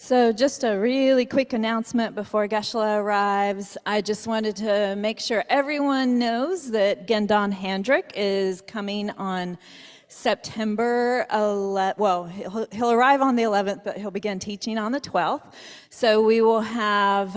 So just a really quick announcement before Geshe-la arrives. I just wanted to make sure everyone knows that Gendon Handrick is coming on September 11th. Well, he'll arrive on the 11th, but he'll begin teaching on the 12th. So we will have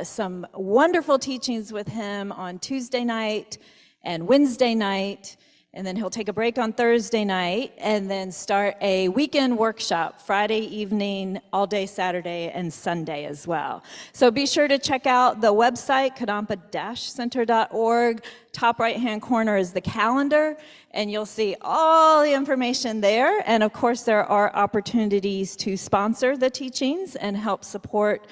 some wonderful teachings with him on Tuesday night and Wednesday night. And then he'll take a break on Thursday night and then start a weekend workshop Friday evening, all day Saturday and Sunday as well. So be sure to check out the website, kadampa-center.org. Top right-hand corner is the calendar, and you'll see all the information there. And of course, there are opportunities to sponsor the teachings and help support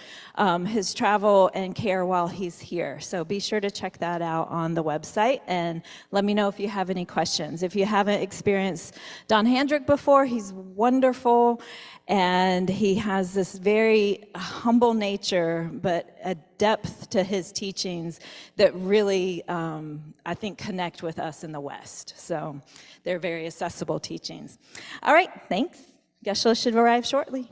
his travel and care while he's here. So be sure to check that out on the website and let me know if you have any questions. If you haven't experienced Don Handrick before, he's wonderful, and he has this very humble nature, but a depth to his teachings that really, I think, connect with us in the West. So they're very accessible teachings. All right, thanks. Geshe-la should arrive shortly.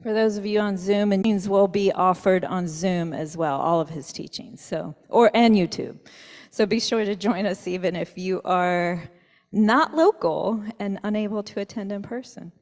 For those of you on Zoom, and teachings will be offered on Zoom as well, all of his teachings, and YouTube. So be sure to join us even if you are not local and unable to attend in person.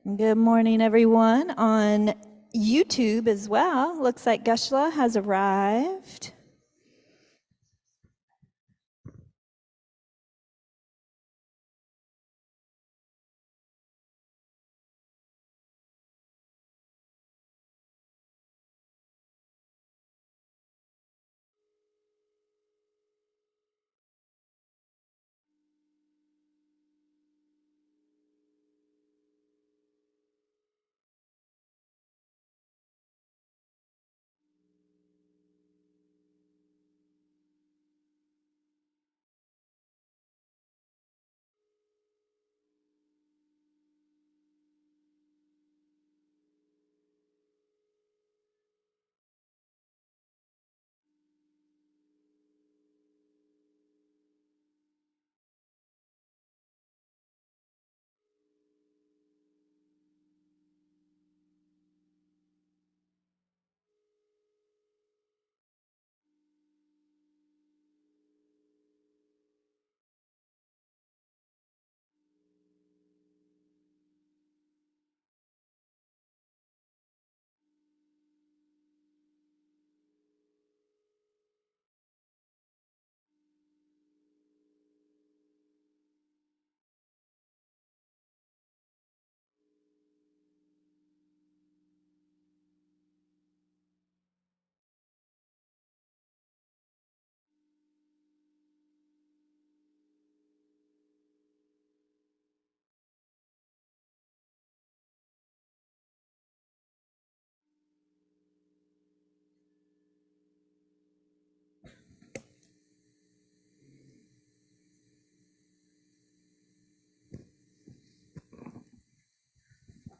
Good morning, everyone on YouTube as well. Looks like Geshla has arrived.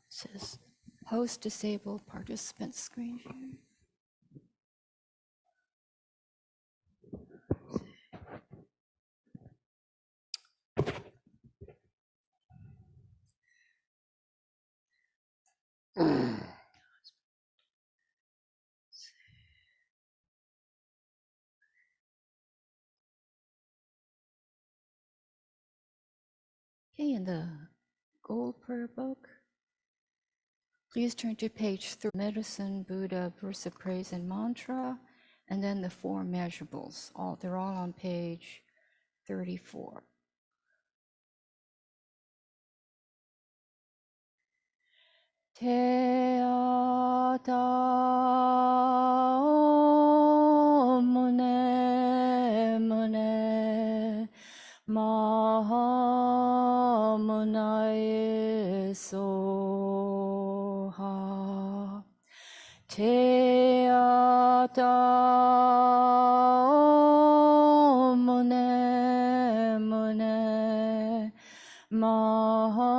Says host disabled participant screen share. Okay, in the gold prayer book, please turn to page 3, Medicine, Buddha, Verse of Praise and Mantra, and then the 4 measurables. They're all on page 34. Te ata o mune mune maha munae soha. Te ata o mune mune maha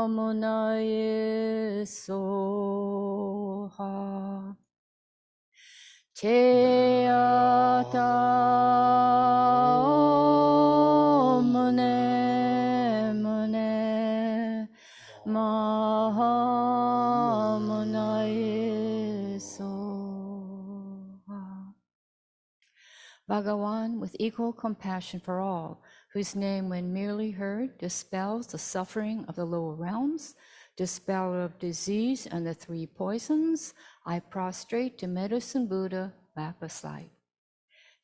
munae soha. Te ata o mune mune maha munae soha. Bhagawan, with equal compassion for all, whose name, when merely heard, dispels the suffering of the lower realms, dispeller of disease and the 3 poisons, I prostrate to Medicine Buddha, Baptist light.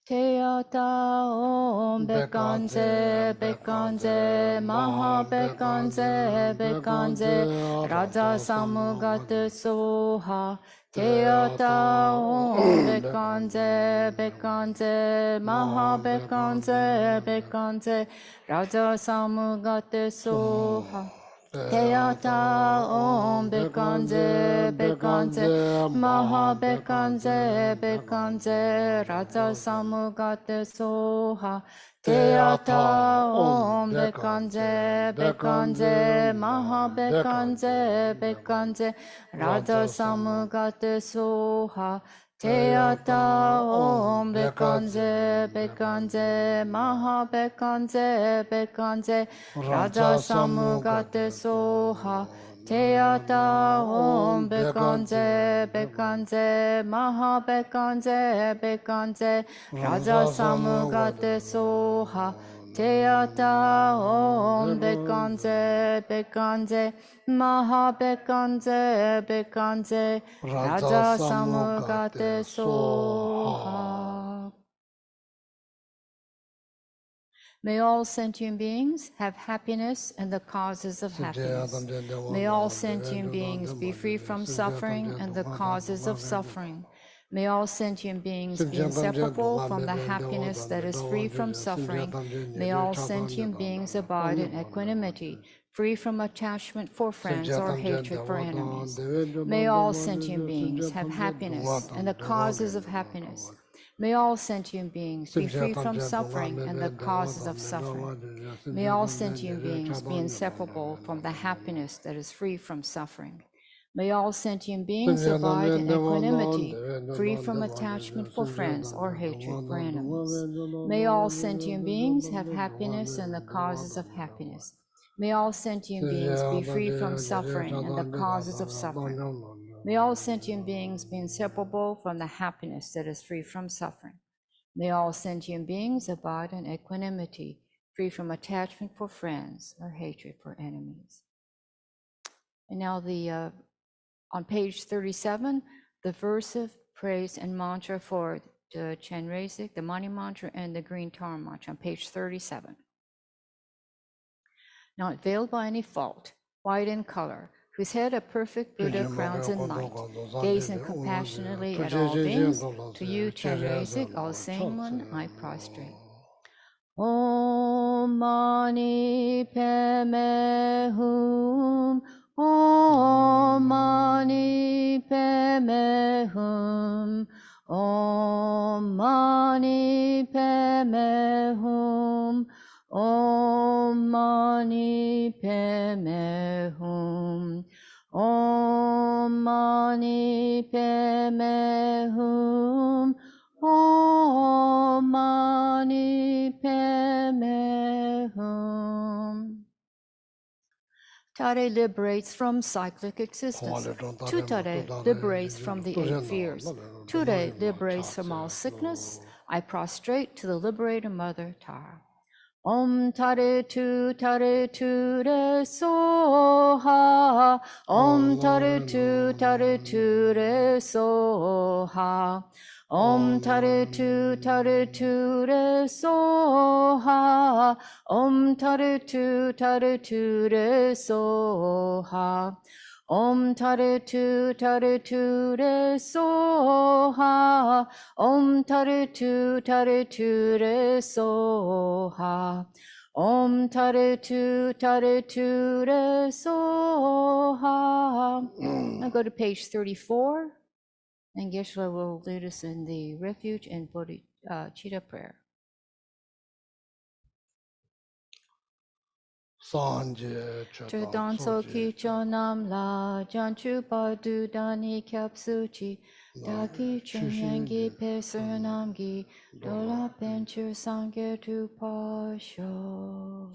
Te ata om bekanze, bekanze, maha bekanze, bekanze, raja samugata soha. Te ata om bekanze, bekanze, maha bekanze, bekanze, raja samugata soha. Te ata om bekanze, bekanze, maha bekanze, bekanze, raja samugata soha. Te ata om bekanze, bekanze, maha bekanze, bekanze, raja samugata soha. Te ata om bekanze, bekanze, maha bekanze, bekanze, raja samugata soha. Te ata om bekanze, bekanze, maha bekanze, bekanze, raja samugata soha. Teata Om Bekanze Bekanze Maha Bekanze Bekanze Raja Samugate Soha. May all sentient beings have happiness and the causes of happiness. May all sentient beings be free from suffering and the causes of suffering. May all sentient beings be inseparable from the happiness that is free from suffering. May all sentient beings abide in equanimity, free from attachment for friends or hatred for enemies. May all sentient beings have happiness and the causes of happiness. May all sentient beings be free from suffering and the causes of suffering. May all sentient beings be inseparable from the happiness that is free from suffering. May all sentient beings abide in equanimity, free from attachment for friends or hatred for enemies. May all sentient beings have happiness and the causes of happiness. May all sentient beings be free from suffering and the causes of suffering. May all sentient beings be inseparable from the happiness that is free from suffering. May all sentient beings abide in equanimity, free from attachment for friends or hatred for enemies. And now on page 37, the verse of praise and mantra for the Chenrezig, the money mantra, and the green Dharma mantra on page 37. Not veiled by any fault, white in color, whose head a perfect Buddha crowns in light, gazing compassionately at all beings, to you, Chenrezig, all sane one, I prostrate. Om Mani Padme Hum, Om Mani Padme Hum, Om Mani Padme Hum, Om Mani Padme Hum, Om Mani Padme Hum, Om Mani Padme Hum. Tare liberates from cyclic existence. Tutare liberates from the eight fears. Ture liberates from all sickness. I prostrate to the liberator mother Tara. Om Tare Tu Re Soha. Om Tare Tu Re Soha. Om Tare Tu Re Soha. Om Tare Tu Re Soha. Om Tare Tu Re Soha. Om Tare Tu Re Soha. Om Tare Tu Re Soha. Now go to page 34, and Geshe-la will lead us in the refuge and bodhicitta prayer. Chedan Soki Chonam La Janchu Padu Dani Kyapsuchi Daki Chenyangi Pesernamgi Dola Penchu Sangye Tu Pasho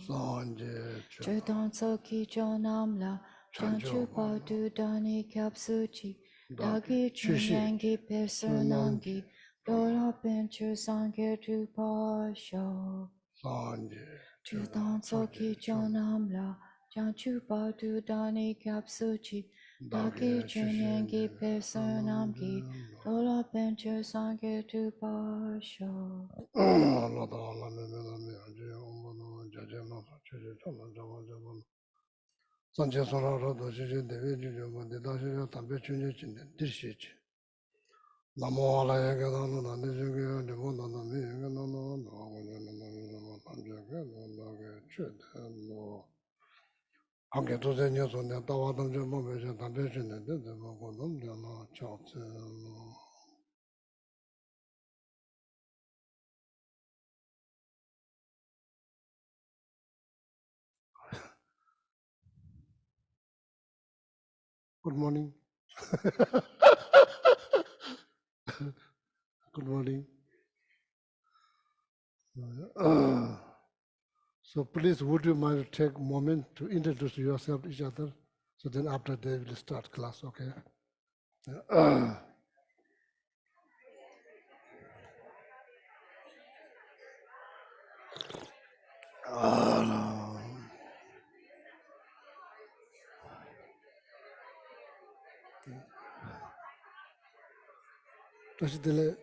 Chedan Soki Chonam La Janchu Padu Dani Kyapsuchi Daki Chenyangi Pesernamgi Dola Penchu Sangye Tu Pasho Chudan Soki Chonam La Janchu Padu Dani Kyapsuchi Daki Chenyangi Pesernamgi Dola Penchu Sangye Tu Pasho. Namo alaya gadanu nani jungi nimo nana mi gadanu nana ange tuze nyeso ne tawa tamche mo beshe tamche chune de mo kodam jana chakse. Good morning. Good morning. So please, would you mind to take a moment to introduce yourself to each other? So then after they will start class, okay? 다시 들래?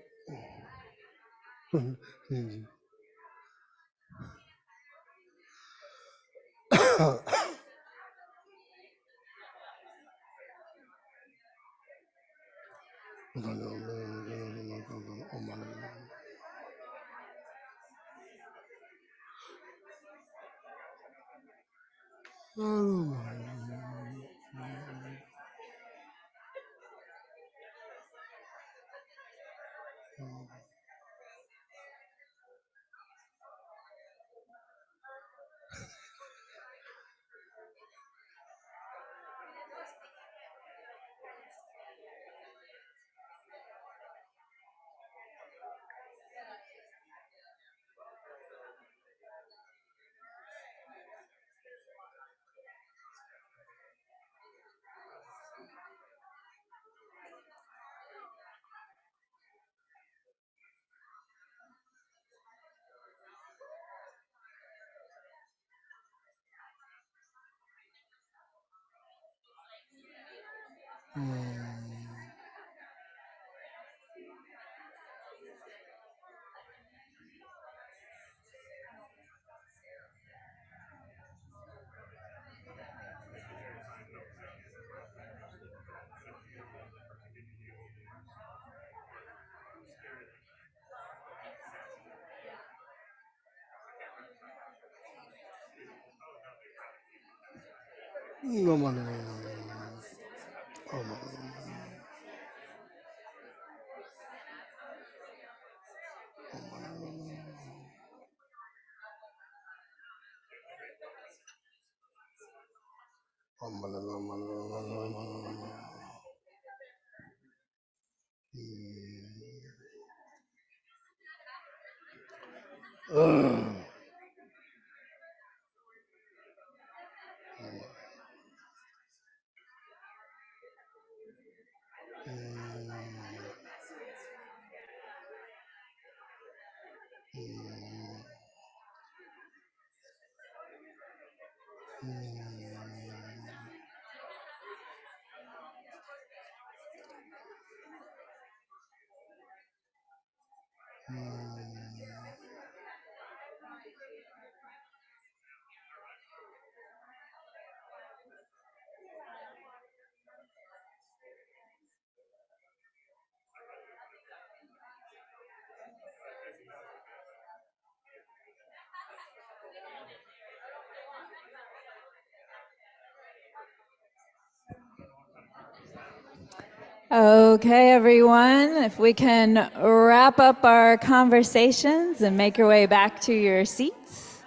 Okay, everyone, if we can wrap up our conversations and make your way back to your seats.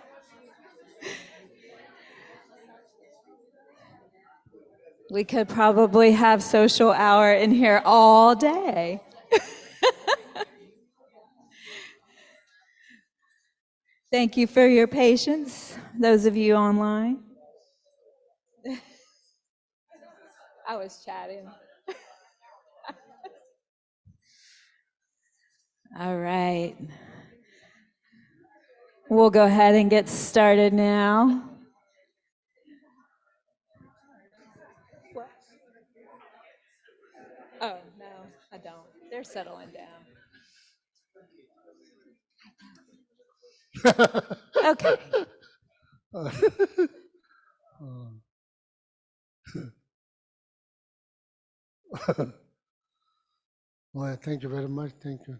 We could probably have social hour in here all day. Thank you for your patience, those of you online. I was chatting. All right. We'll go ahead and get started now. What? Oh, no, I don't. They're settling down. Okay. Well, thank you very much. Thank you.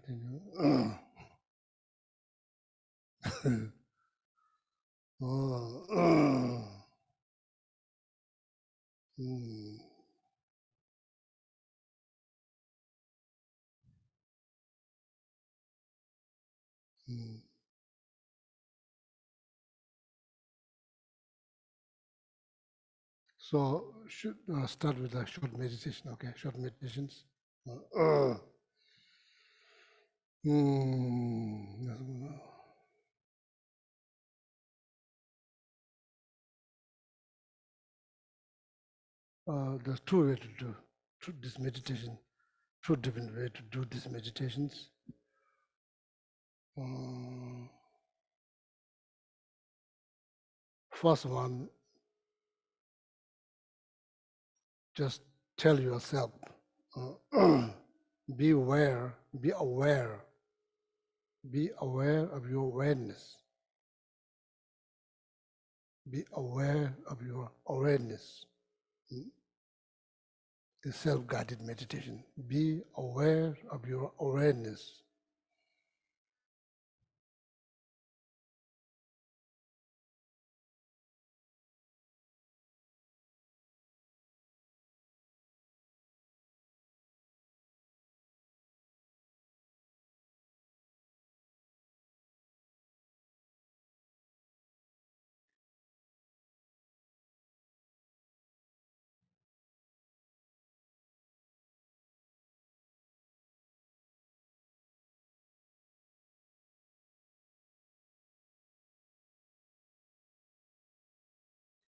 So, should start with a short meditation, okay? Short meditations. There's two ways to do this meditation, two different ways to do these meditations. first one, just tell yourself, be aware of your awareness. Be aware of your awareness. The self-guided meditation. Be aware of your awareness.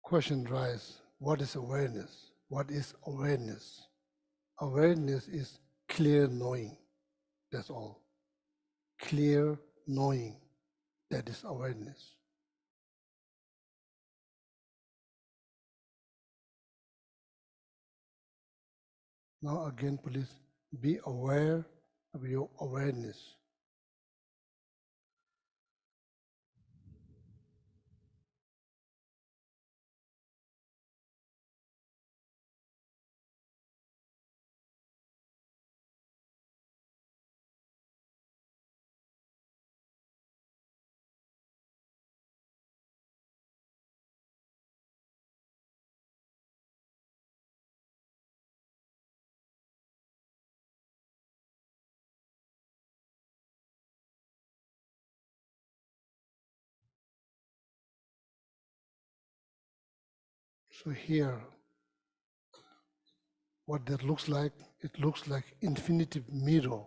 Question rise, what is awareness? What is awareness? Awareness is clear knowing. That's all. Clear knowing. That is awareness. Now again, please be aware of your awareness. So here, what that looks like, it looks like infinite mirror,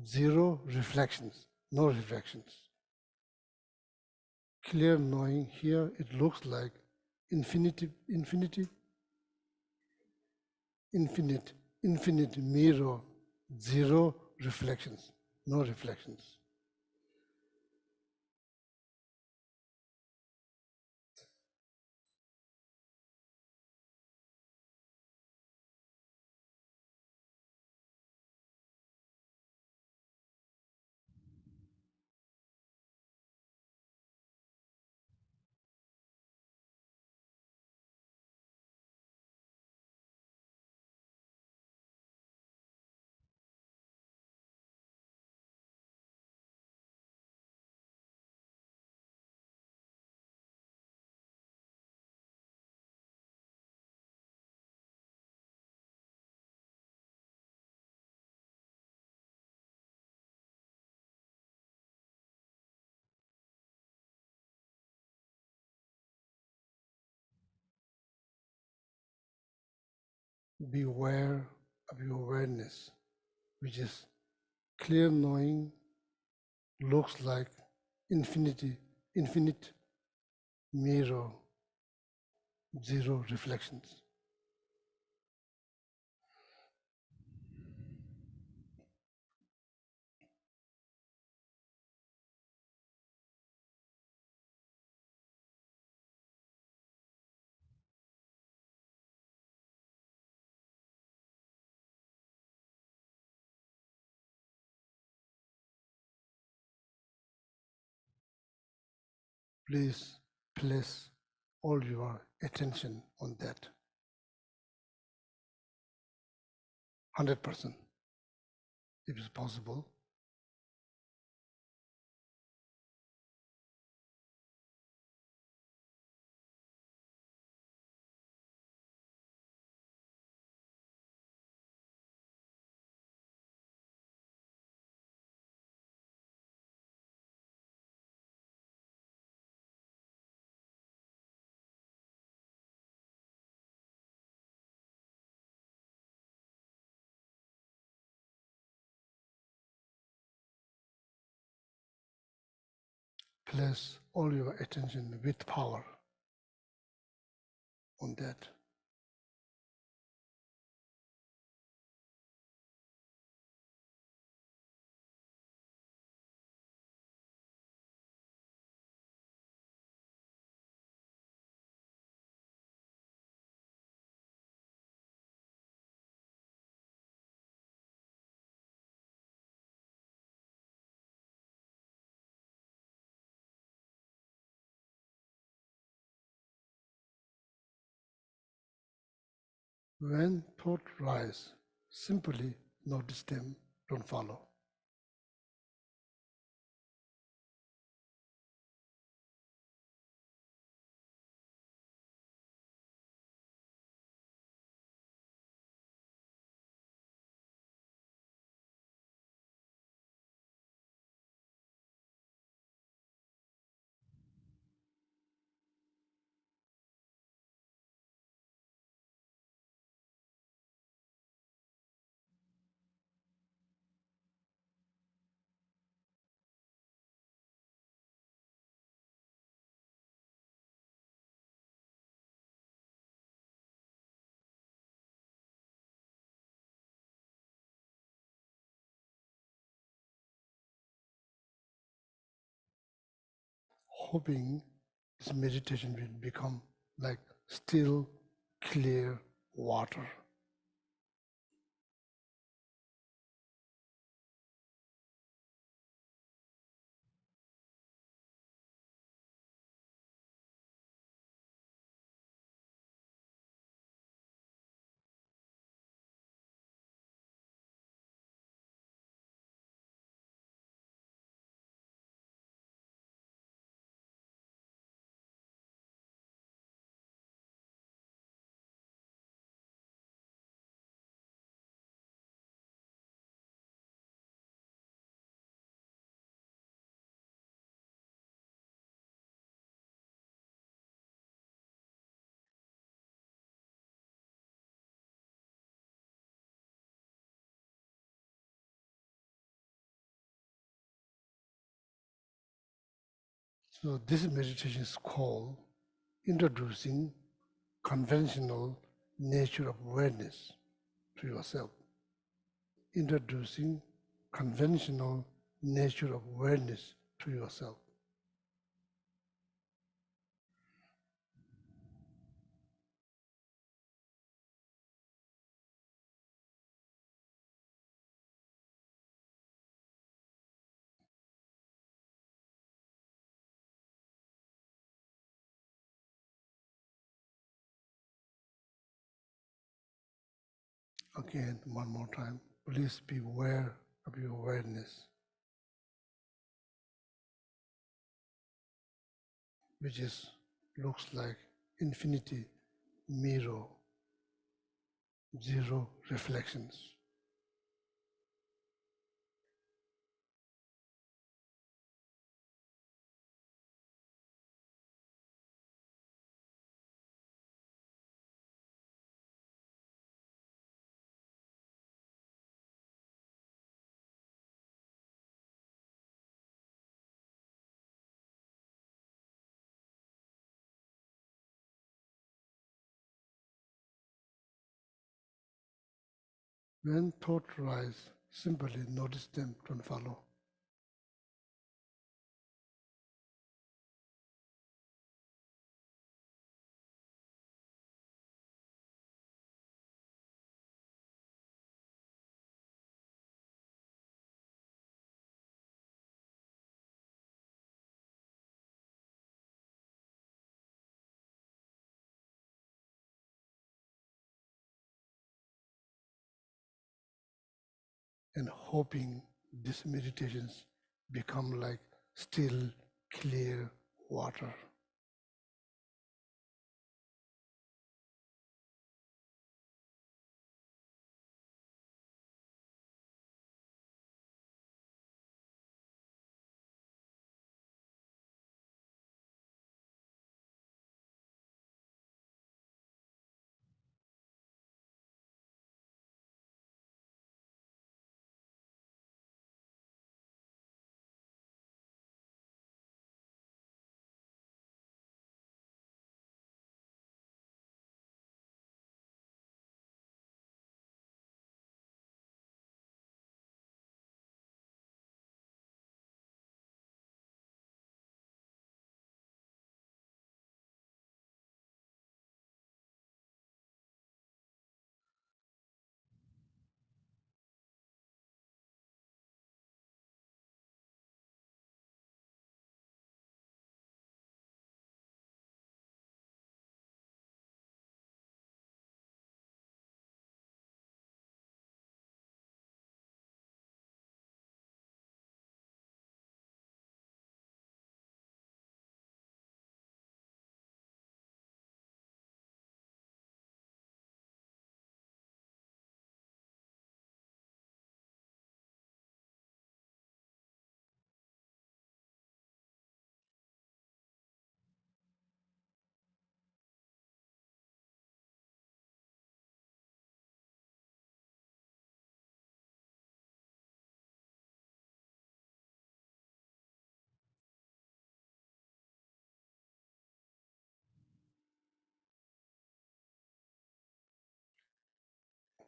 zero reflections, no reflections. Clear knowing here, it looks like infinite mirror, zero reflections, no reflections. Beware of your awareness, which is clear knowing, looks like infinite mirror, zero reflections. Please place all your attention on that. 100%, if it's possible. Place all your attention with power on that. When thought rise, simply notice them, don't follow. Hoping this meditation will become like still, clear water. So this meditation is called introducing conventional nature of awareness to yourself. Introducing conventional nature of awareness to yourself. Again, one more time, please be aware of your awareness, which looks like infinity mirror, zero reflections. When thought rise, simply notice them, don't follow. And hoping these meditations become like still, clear water.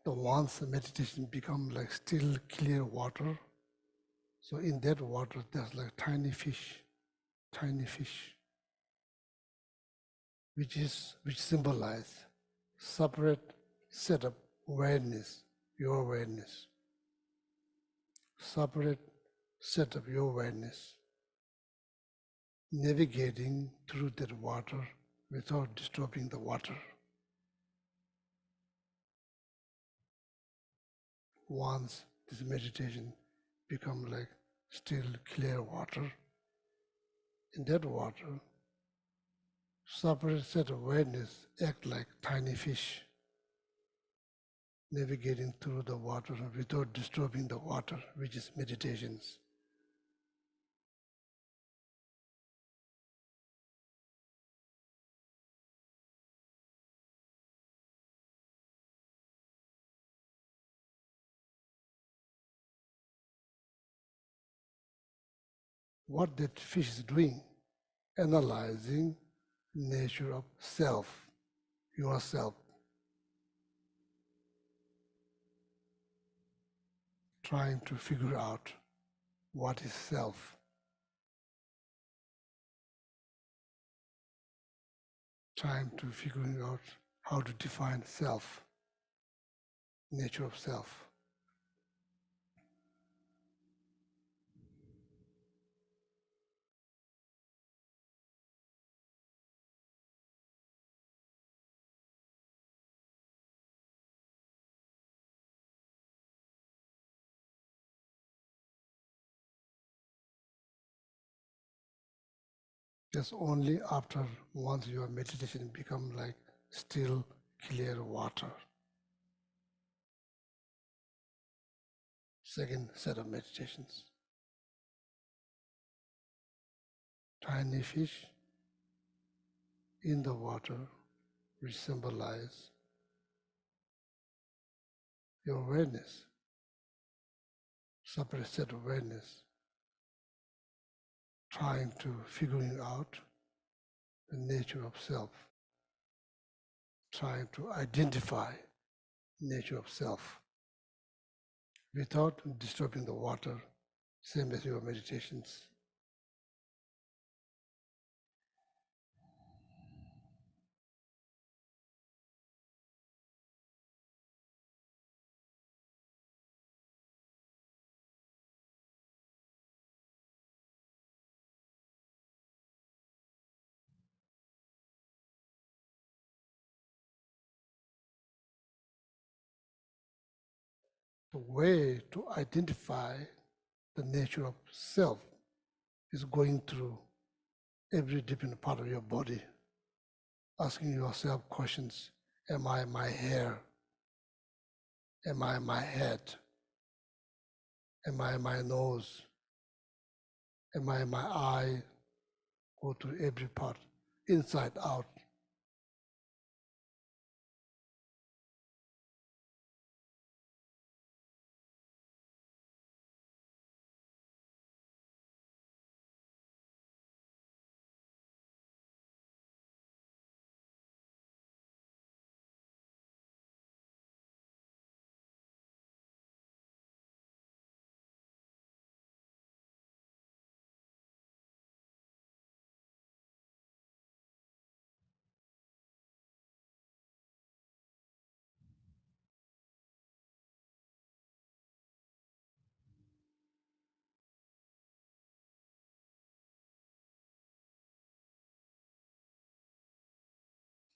the once meditation become like still clear water. So in that water, there's like tiny fish, which symbolize separate set of awareness, your awareness, separate set of your awareness, navigating through that water without disturbing the water. Once this meditation become like still clear water, in that water, separate set of awareness act like tiny fish, navigating through the water without disturbing the water, which is meditations. What that fish is doing, analyzing nature of self, yourself, trying to figure out what is self, trying to figuring out how to define self, nature of self. Just only after once your meditation become like still clear water. Second set of meditations. Tiny fish in the water, which symbolize your awareness, separate set of awareness, trying to figuring out the nature of self, trying to identify nature of self without disturbing the water, same as your meditations. The way to identify the nature of self is going through every different part of your body, asking yourself questions. Am I my hair? Am I my head? Am I my nose? Am I my eye? Go to every part, inside out.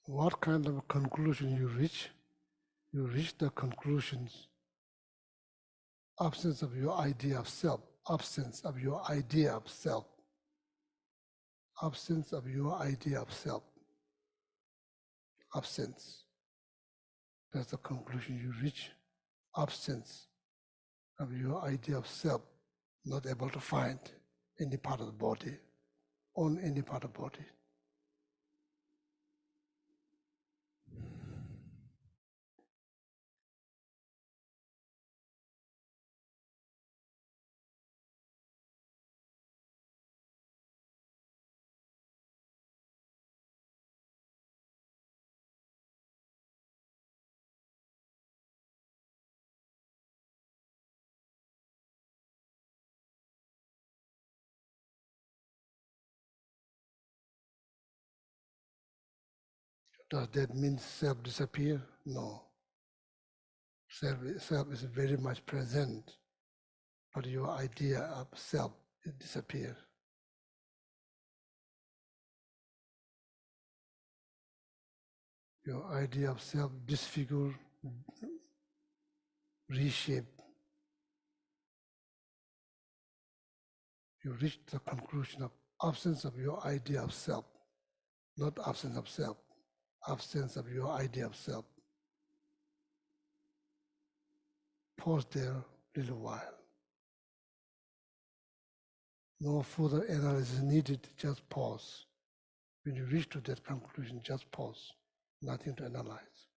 What kind of conclusion you reach? You reach the conclusions, absence of your idea of self, absence of your idea of self, absence of your idea of self, absence. That's the conclusion you reach. Absence of your idea of self, not able to find any part of the body, on any part of the body. Does that mean self disappear? No. Self is very much present, but your idea of self it disappears. Your idea of self disfigure, reshape. You reach the conclusion of absence of your idea of self, not absence of self, absence of your idea of self. Pause there a little while. No further analysis needed, just pause. When you reach to that conclusion, just pause. Nothing to analyze,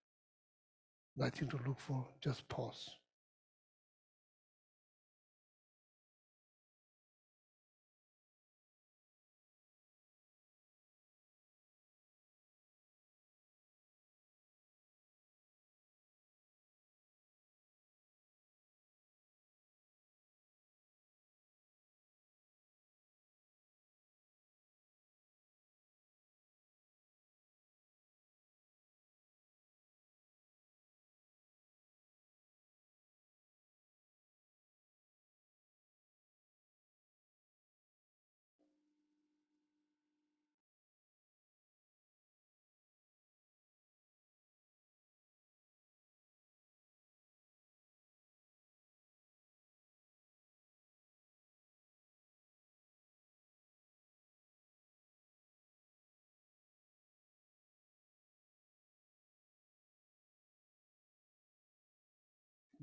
nothing to look for, just pause.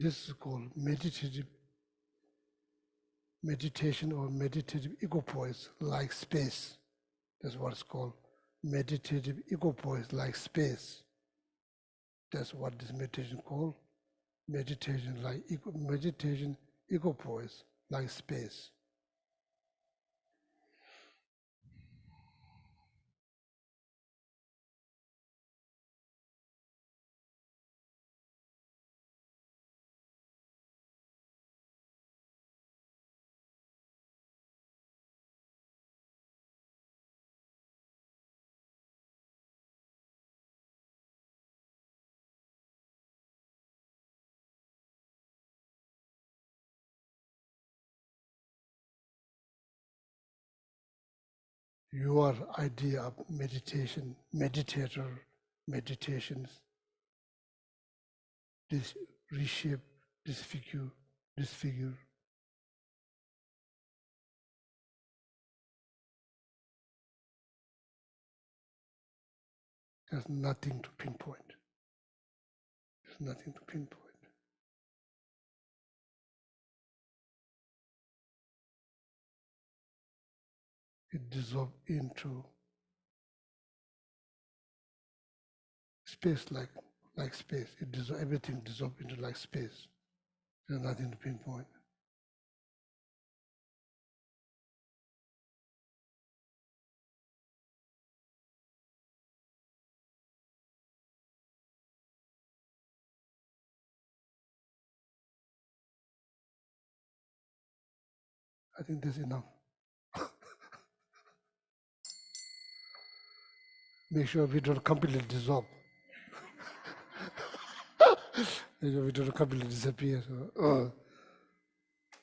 This is called meditation or meditative equipoise like space. That's what it's called. Meditative equipoise like space. That's what this meditation called. Meditation equipoise like space. Your idea of meditation, meditator, meditations, this reshape, disfigure, there's nothing to pinpoint. There's nothing to pinpoint. It dissolves into space like space. Everything dissolves into like space. There's nothing to pinpoint. I think that's enough. Make sure we don't completely dissolve. Make sure we don't completely disappear.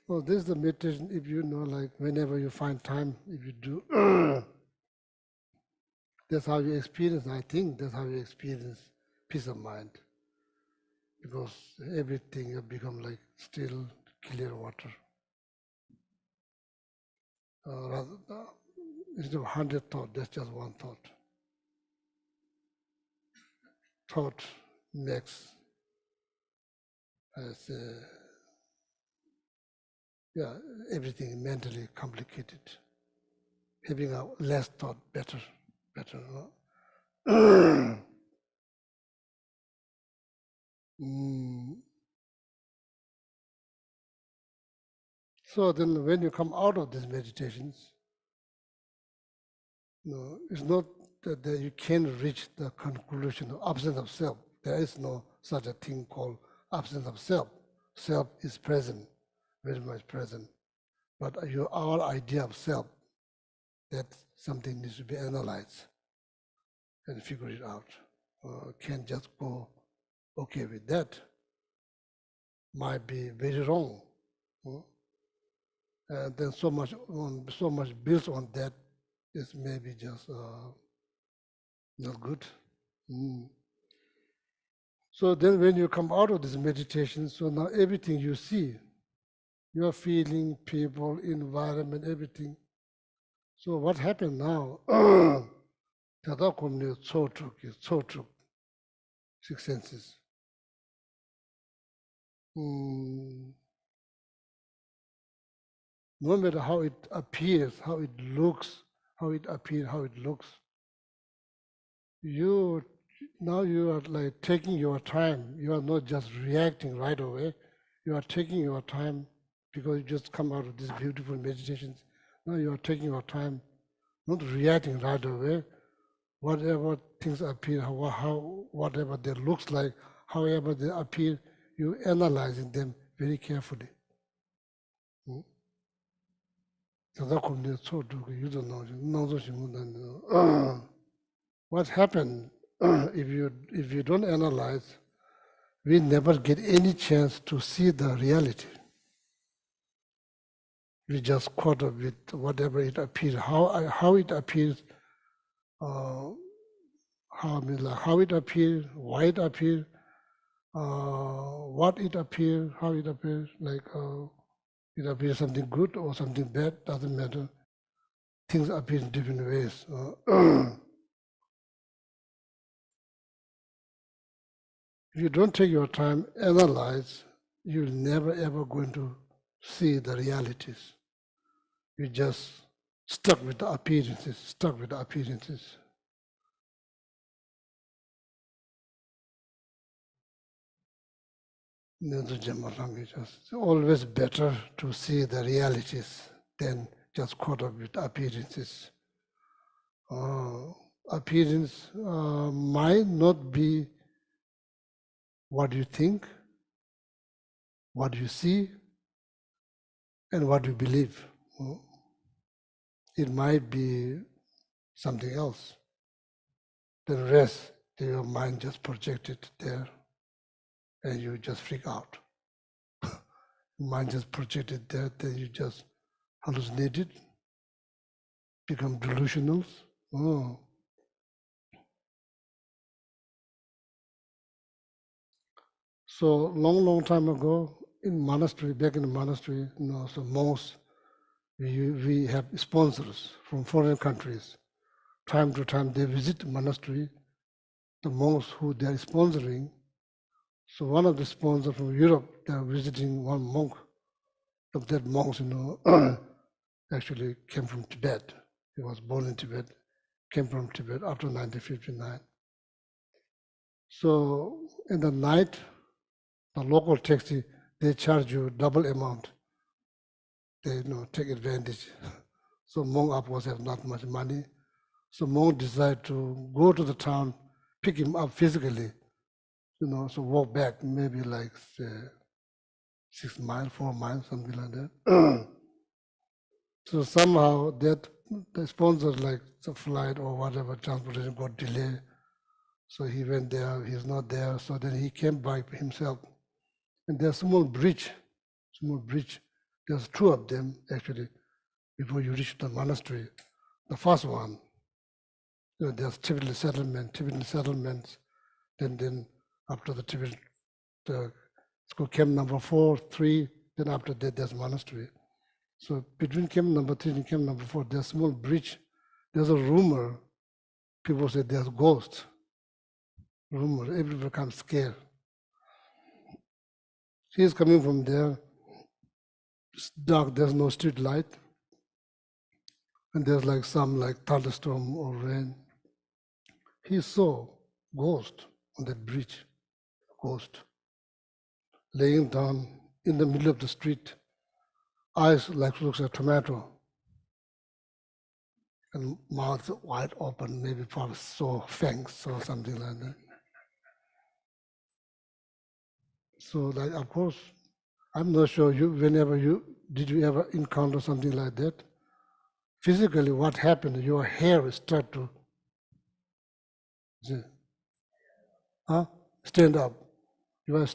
Well, this is the meditation, if you know, like whenever you find time, if you do, that's how you experience, I think that's how you experience peace of mind. Because everything will become like still, clear water. Instead of 100 thoughts, that's just one thought. Thought makes everything mentally complicated. Having a less thought, better. No? So then when you come out of these meditations, it's not that you can reach the conclusion of absence of self. There is no such a thing called absence of self. Self is present, very much present. But our idea of self, that something needs to be analyzed and figure it out. can't just go okay with that. Might be very wrong. And then so much built on that is maybe just not good. So then when you come out of this meditation, so now everything you see, your feeling, people, environment, everything. So what happened now? Six senses. No matter how it appears, how it looks, how it appears, how it looks, you are like taking your time. You are not just reacting right away. You are taking your time because you just come out of these beautiful meditations. Now you are taking your time, not reacting right away. Whatever things appear, whatever they looks like, however they appear, you analyzing them very carefully. You don't know. What happened if you don't analyze, we never get any chance to see the reality. We just caught up with whatever it appears, how it appears, how it appears, why it appears, what it appears, how it appears, it appears something good or something bad, doesn't matter. Things appear in different ways. If you don't take your time, analyze, you'll never ever going to see the realities. You just stuck with the appearances. It's always better to see the realities than just caught up with appearances. Appearance might not be what you think, what you see, and what you believe. It might be something else. The rest, your mind just projected there, and you just freak out. Mind just projected there, then you just hallucinated, become delusional. So long time ago, in monastery, back in the monastery, so monks, we have sponsors from foreign countries. Time to time, they visit the monastery, the monks who they are sponsoring. So one of the sponsors from Europe, they are visiting one monk. That monks, actually came from Tibet. He was born in Tibet, came from Tibet after 1959. So in the night, the local taxi, they charge you double amount. They take advantage. So monk, of course, have not much money. So monk decided to go to the town, pick him up physically, so walk back maybe like 6 miles, 4 miles, something like that. So somehow that the sponsor, like the flight or whatever, transportation got delayed. So he went there, he's not there. So then he came by himself. And there's a small bridge. There's two of them actually before you reach the monastery. The first one, there's Tibetan settlements. Then after the Tibetan, it's called camp number 4, 3. Then after that, there's monastery. So between camp number 3 and camp number 4, there's a small bridge. There's a rumor. People say there's ghosts. Rumor. Everybody becomes scared. He's coming from there. It's dark. There's no street light. And there's some thunderstorm or rain. He saw ghost on that bridge. Ghost. Laying down in the middle of the street. Eyes looks like tomato. And mouth wide open, maybe probably saw fangs or something like that. So of course, I'm not sure did you ever encounter something like that? Physically, what happened, your hair start to, Huh? Stand up. You are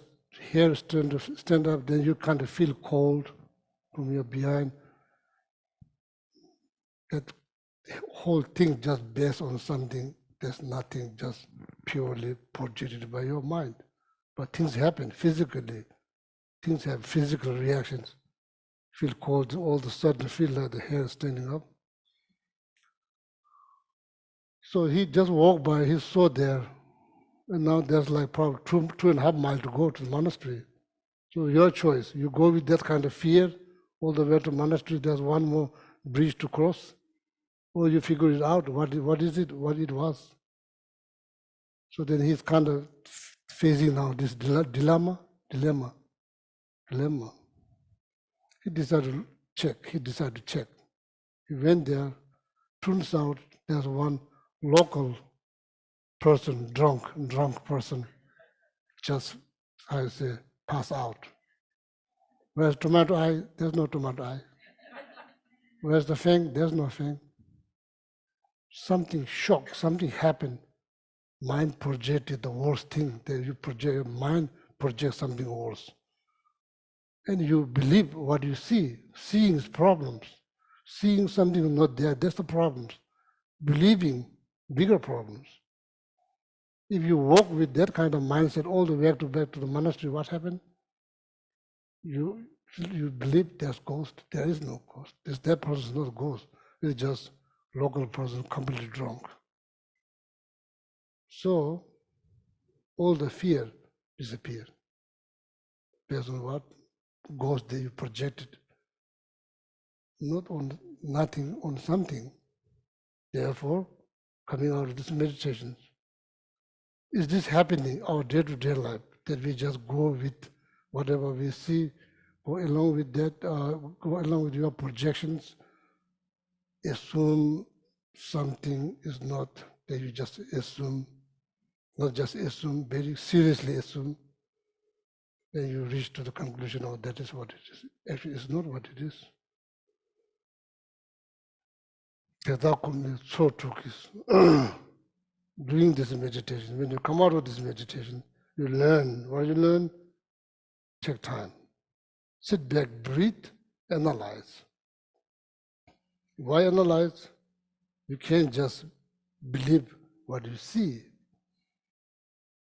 here, stand up, then you kind of feel cold from your behind. That whole thing just based on something, there's nothing, just purely projected by your mind. But things happen physically. Things have physical reactions. Feel cold, all of a sudden feel like the hair standing up. So he just walked by, he saw there, and now there's like probably 2.5 miles to go to the monastery. So your choice, you go with that kind of fear all the way to monastery, there's one more bridge to cross, or you figure it out, what is it, what it was. So then he's kind of facing now this dilemma. He decided to check. He went there, turns out there's one local person, drunk person, just, I say, pass out. Where's tomato eye? There's no tomato eye. Where's the fang? There's no fang. Something shocked, something happened. Mind projected the worst thing. That you project, your mind projects something worse. And you believe what you see. Seeing is problems. Seeing something not there, that's the problems. Believing, bigger problems. If you walk with that kind of mindset all the way back to the monastery, what happened? You believe there's ghost. There is no ghost. That person is not a ghost. It's just local person completely drunk. So all the fear disappear. Based on what? Ghost that you projected. Not on nothing, on something. Therefore, coming out of this meditation, is this happening our day-to-day life, that we just go with whatever we see, go along with that, go along with your projections, assume something is not, that you just assume, not just assume, very seriously assume, then you reach to the conclusion, oh, that is what it is. Actually, it's not what it is. Doing this meditation, when you come out of this meditation, you learn. What you learn? Take time. Sit back, breathe, analyze. Why analyze? You can't just believe what you see.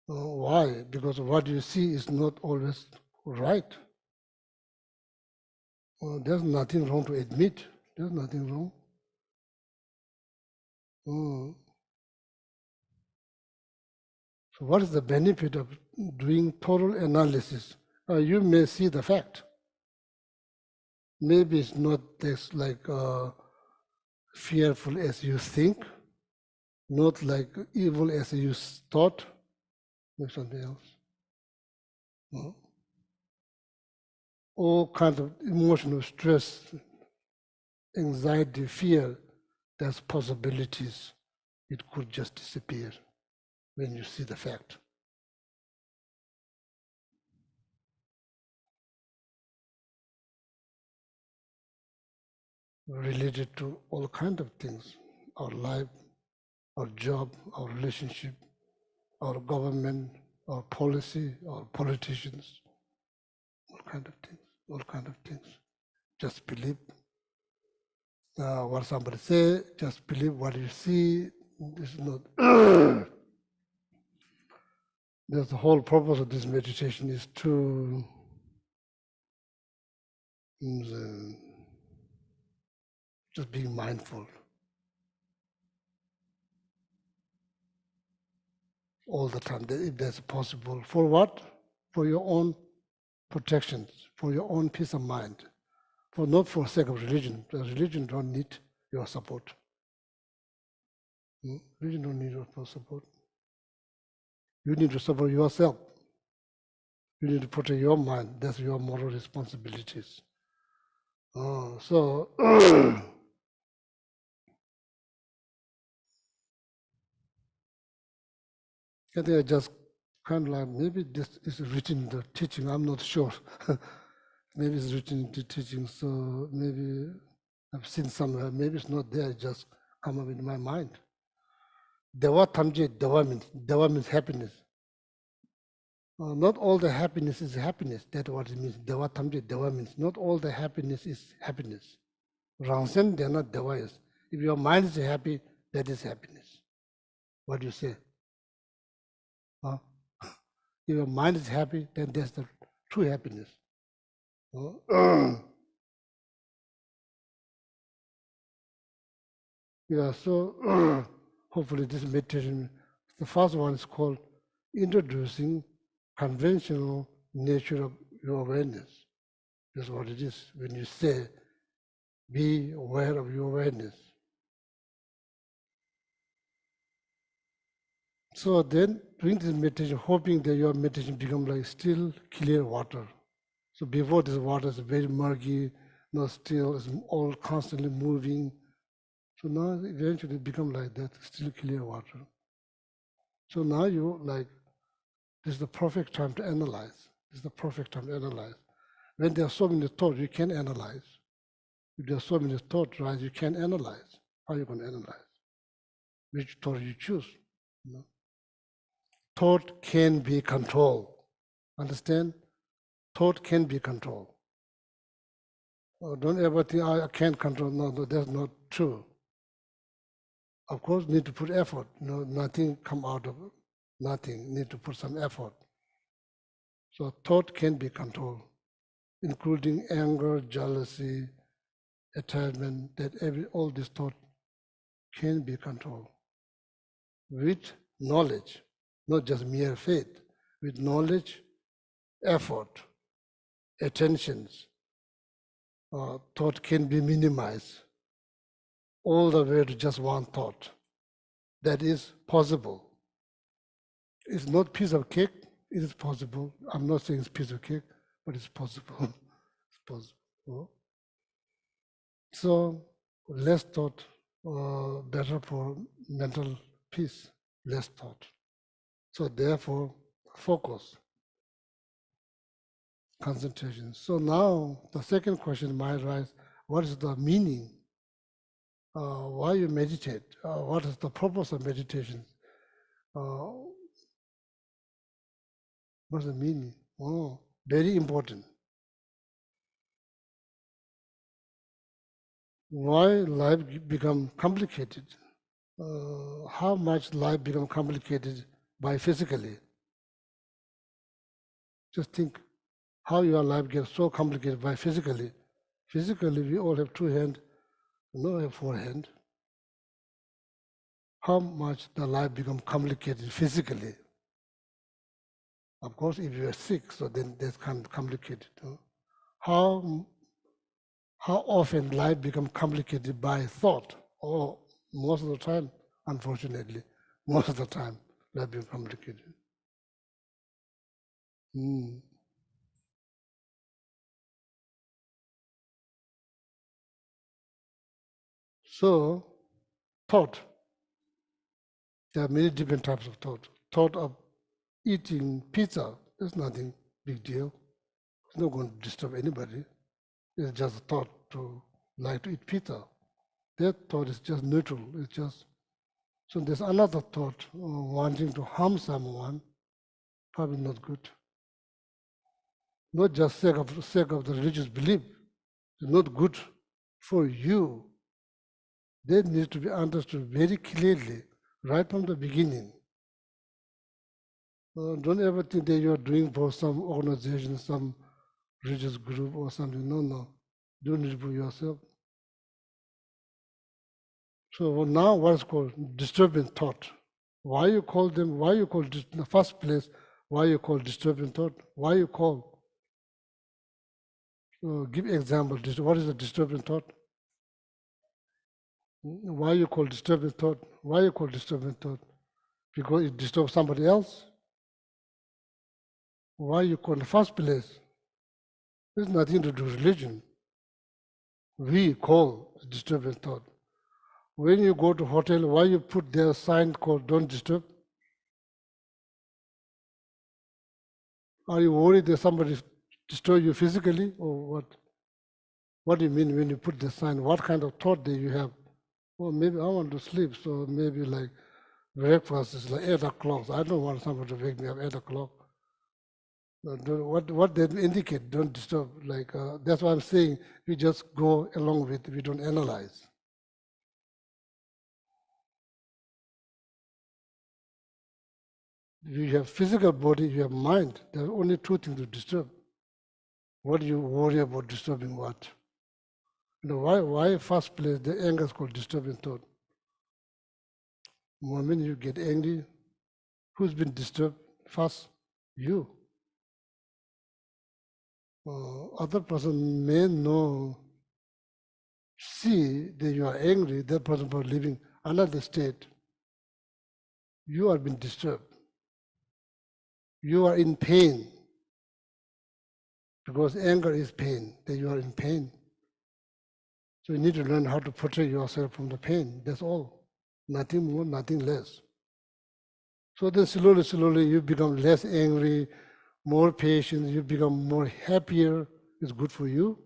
Why? Because what you see is not always right. There's nothing wrong to admit. There's nothing wrong. So what is the benefit of doing total analysis? You may see the fact. Maybe it's not as like fearful as you think, not like evil as you thought, or something else. All kinds of emotional stress, anxiety, fear, there's possibilities. It could just disappear when you see the fact. Related to all kinds of things, our life, our job, our relationship, our government, our policy, our politicians, all kinds of things. Just believe what somebody say, just believe what you see. This is not. That's the whole purpose of this meditation, is to just being mindful all the time, if that's possible. For what? For your own protections, for your own peace of mind, for not for sake of religion. The religion don't need your support. Religion don't need your support. You need to support yourself. You need to protect your mind. That's your moral responsibilities. So I think I just kind of like, maybe this is written in the teaching, I'm not sure. Maybe it's written in the teaching, so maybe I've seen somewhere, maybe it's not there, it just come up in my mind. Dewa tamje, dewa means happiness. Not all the happiness is happiness. That's what it means. Dewa tamje, dewa means not all the happiness is happiness. Rangsen, they're not dewais. If your mind is happy, that is happiness. What do you say? Huh? If your mind is happy, then that's the true happiness. Yeah, so hopefully this meditation, the first one is called introducing conventional nature of your awareness. That's what it is when you say, be aware of your awareness. So then doing this meditation, hoping that your meditation become like still clear water. So before this water is very murky, not still, it's all constantly moving. So now eventually it become like that, still clear water. So now you like, this is the perfect time to analyze. This is the perfect time to analyze. When there are so many thoughts, you can analyze. If there are so many thoughts, right, you can analyze. How are you going to analyze? Which thought you choose? You know? Thought can be controlled. Understand? Thought can be controlled. Oh, don't ever think, I can't control. No, that's not true. Of course, need to put effort. No, nothing come out of it. Nothing. Need to put some effort. So thought can be controlled, including anger, jealousy, attachment. That all this thought can be controlled with knowledge, not just mere faith. With knowledge, effort, attentions, thought can be minimized all the way to just one thought. That is possible. It's not piece of cake, it is possible. I'm not saying it's piece of cake, but it's possible. It's possible. So less thought, better for mental peace, less thought. So therefore, focus, concentration. So now the second question might arise, what is the meaning? Why you meditate? What is the purpose of meditation? What's the meaning? Oh, very important. Why life become complicated? How much life become complicated by physically? Just think how your life gets so complicated by physically. Physically, we all have two hands, no have four hands. How much the life become complicated physically? Of course, if you are sick, so then that's kind of complicated. How often life become complicated by thought? Or most of the time, unfortunately, most of the time, life become complicated. So, thought. There are many different types of thought. Thought of eating pizza, there's nothing big deal. It's not going to disturb anybody. It's just a thought to like to eat pizza. That thought is just neutral. It's just so there's another thought wanting to harm someone, probably not good. Not just sake of the religious belief. It's not good for you. That needs to be understood very clearly right from the beginning. Don't ever think that you are doing for some organization, some religious group or something. No. Do it for yourself. So now what's called disturbing thought. Why you call them, in the first place, why you call disturbing thought? Why you call? Give example, what is a disturbing thought? Why you call disturbing thought? Why you call disturbing thought? Because it disturbs somebody else? Why you call in the first place? There's nothing to do with religion. We call disturbing thought. When you go to hotel, why you put their sign called don't disturb? Are you worried that somebody destroy you physically or what? What do you mean when you put the sign? What kind of thought do you have? Well, maybe I want to sleep, so maybe like breakfast is like 8 o'clock. So I don't want somebody to wake me up 8 o'clock. What they indicate, don't disturb. Like that's why I'm saying we just go along with. We don't analyze. You have physical body, you have mind. There are only two things to disturb. What do you worry about disturbing what? Why first place the anger is called disturbing thought? The moment you get angry, who's been disturbed first? You. Other person may know, see that you are angry, that person for living another state. You are being disturbed. You are in pain because anger is pain, that you are in pain. So you need to learn how to protect yourself from the pain. That's all. Nothing more, nothing less. So then slowly you become less angry, more patient, you become more happier. It's good for you.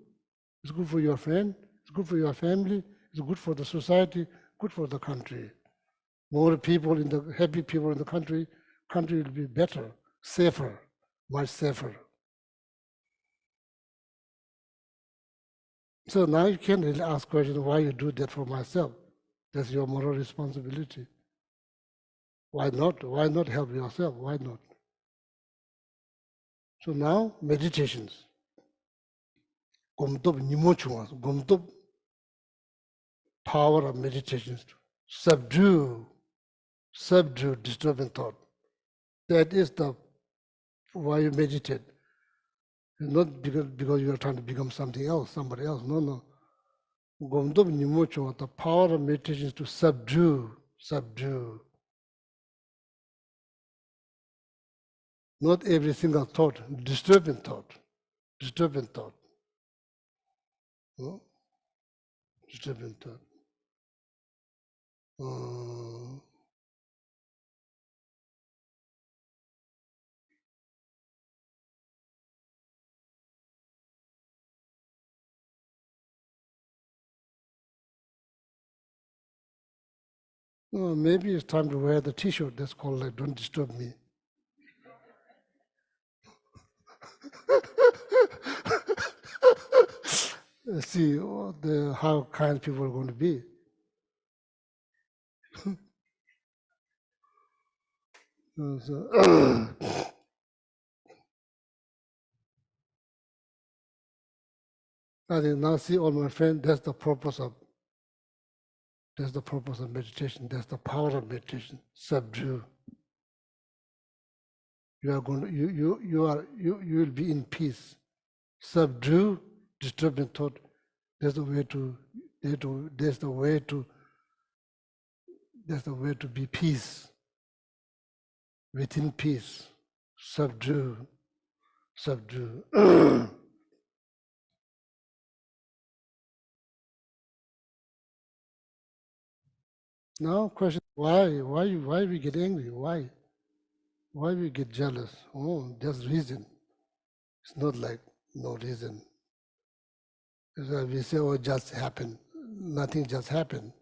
It's good for your friend. It's good for your family. It's good for the society, good for the country. More people happy people in the country will be better, safer, much safer. So now you can really ask questions, why you do that for myself? That's your moral responsibility. Why not? Why not help yourself? Why not? So now, meditations. Gomtop nimochungas, gomtop power of meditations. Subdue disturbing thought. That is the why you meditate. Not because you are trying to become something else, somebody else. No. Gomtop nimochungas, the power of meditation is to subdue. Not every single thought, disturbing thought. No? Disturbing thought. Maybe it's time to wear the T-shirt that's called like "Don't disturb me." See how kind people are going to be. So, I think now see all my friends. That's the purpose of meditation. That's the power of meditation. Subdue. You are going to, you will be in peace. Subdue disturbing thought. That's the way to be peace. Within peace. Subdue. Now question, why we get angry? Why we get jealous? Oh, there's reason. It's not like no reason. It's like we say, oh, it just happened. Nothing just happened.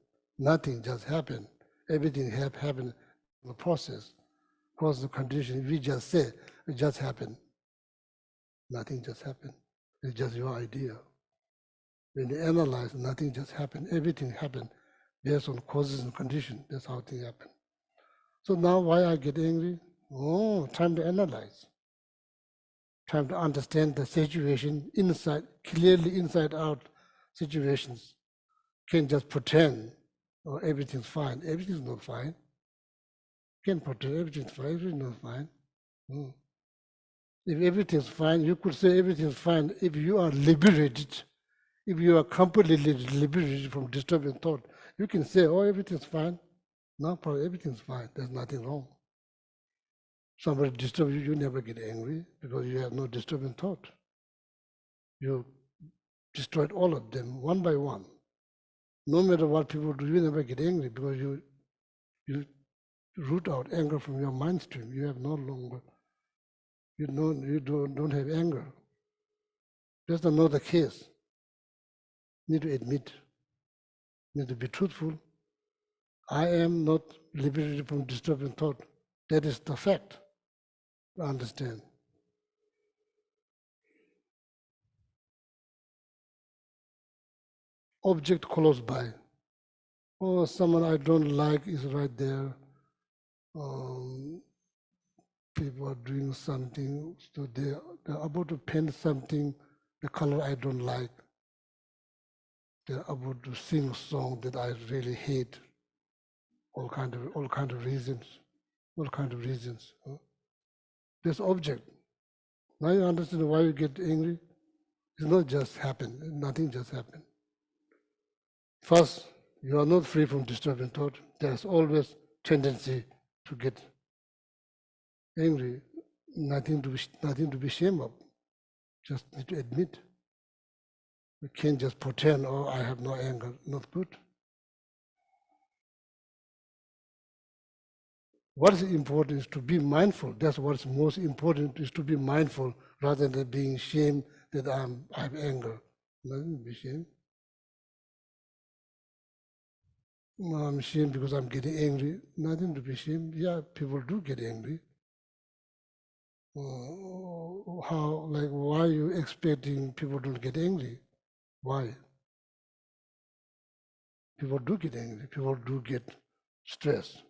Everything happened in the process. Cause the condition. We just say it just happened. Nothing just happened. It's just your idea. When you analyze, nothing just happened. Everything happened based on causes and conditions. That's how things happen. So now why I get angry? Oh, time to analyze. Time to understand the situation clearly inside out situations. Can't just pretend, oh, everything's fine. Everything's not fine. Can't pretend everything's fine. Everything's not fine. If everything's fine, you could say everything's fine if you are liberated. If you are completely liberated from disturbing thought, you can say, oh, everything's fine. No problem, everything's fine. There's nothing wrong. Somebody disturbs you, you never get angry because you have no disturbing thought. You destroyed all of them one by one. No matter what people do, you never get angry because you root out anger from your mind stream. You have no longer, you don't have anger. That's not the case. Need to admit, need to be truthful. I am not liberated from disturbing thought. That is the fact. Understand. object close by. Or someone I don't like is right there. People are doing something, so they're about to paint something, the color I don't like. They're about to sing a song that I really hate. All kind of reasons. All kind of reasons. This object. Now you understand why you get angry? It's not just happen. Nothing just happened. First, you are not free from disturbing thought. There's always tendency to get angry. Nothing to be ashamed of. Just need to admit. We can't just pretend, oh, I have no anger. Not good. What is important is to be mindful. That's what's most important, is to be mindful rather than being ashamed that I have anger. Nothing to be ashamed. No, I'm ashamed because I'm getting angry. Nothing to be ashamed. Yeah, people do get angry. Why are you expecting people don't get angry? Why? People do get angry. People do get stressed.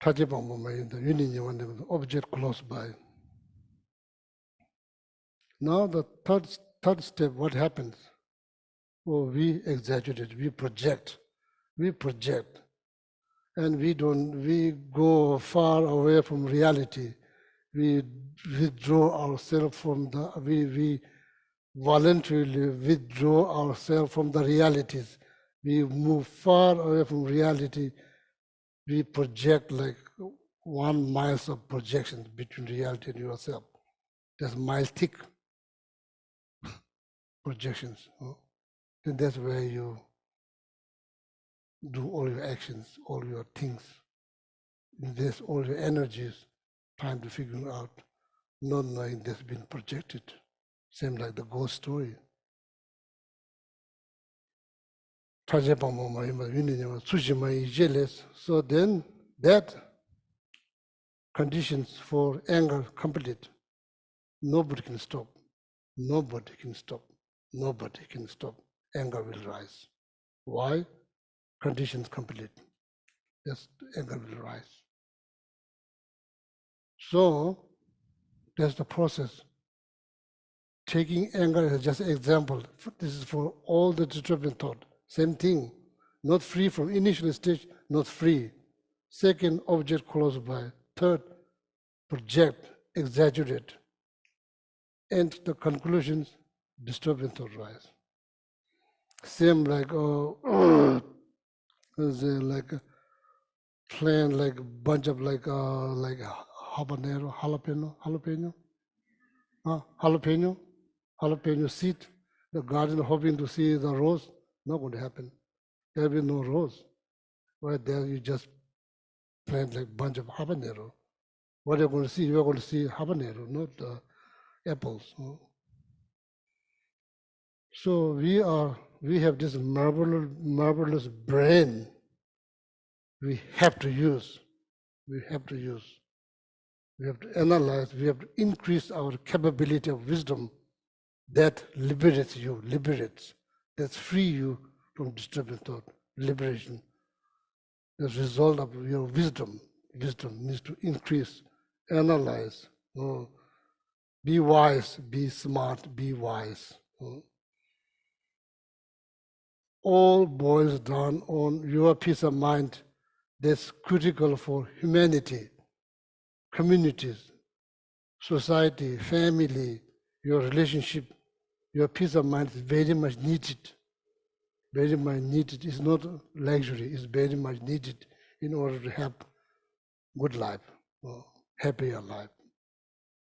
The object close by. Now the third step, what happens? Oh, we exaggerate, we project, and we go far away from reality. We withdraw ourselves from we voluntarily withdraw ourselves from the realities. We move far away from reality. We project like 1 mile of projection between reality and yourself. That's mile thick projections. Then that's where you do all your actions, all your things, invest all your energies, trying to figure out, not knowing that's been projected. Same like the ghost story. So then that conditions for anger complete. Nobody can stop. Nobody can stop. Nobody can stop. Anger will rise. Why? Conditions complete. Yes, anger will rise. So that's the process. Taking anger as just an example. This is for all the disturbing thought. Same thing. Not free from initial stage, not free. Second, object close by. Third, project, exaggerate. And the conclusions, disturbing thought rise. Same like like a plant, like a bunch of like jalapeno seed. The garden hoping to see the rose, not going to happen. There will be no rose. Right there, you just plant like bunch of habanero. What are you going to see? You are going to see habanero, not apples. So we have this marvelous brain. We have to use. We have to analyze. We have to increase our capability of wisdom that liberates you, that free you from disturbing thought, liberation. The result of your wisdom needs to increase, analyze, be wise, be smart, be wise. All boils down on your peace of mind that's critical for humanity, communities, society, family, your relationship. Your peace of mind is very much needed. Very much needed. It's not a luxury, it's very much needed in order to have good life, happier life.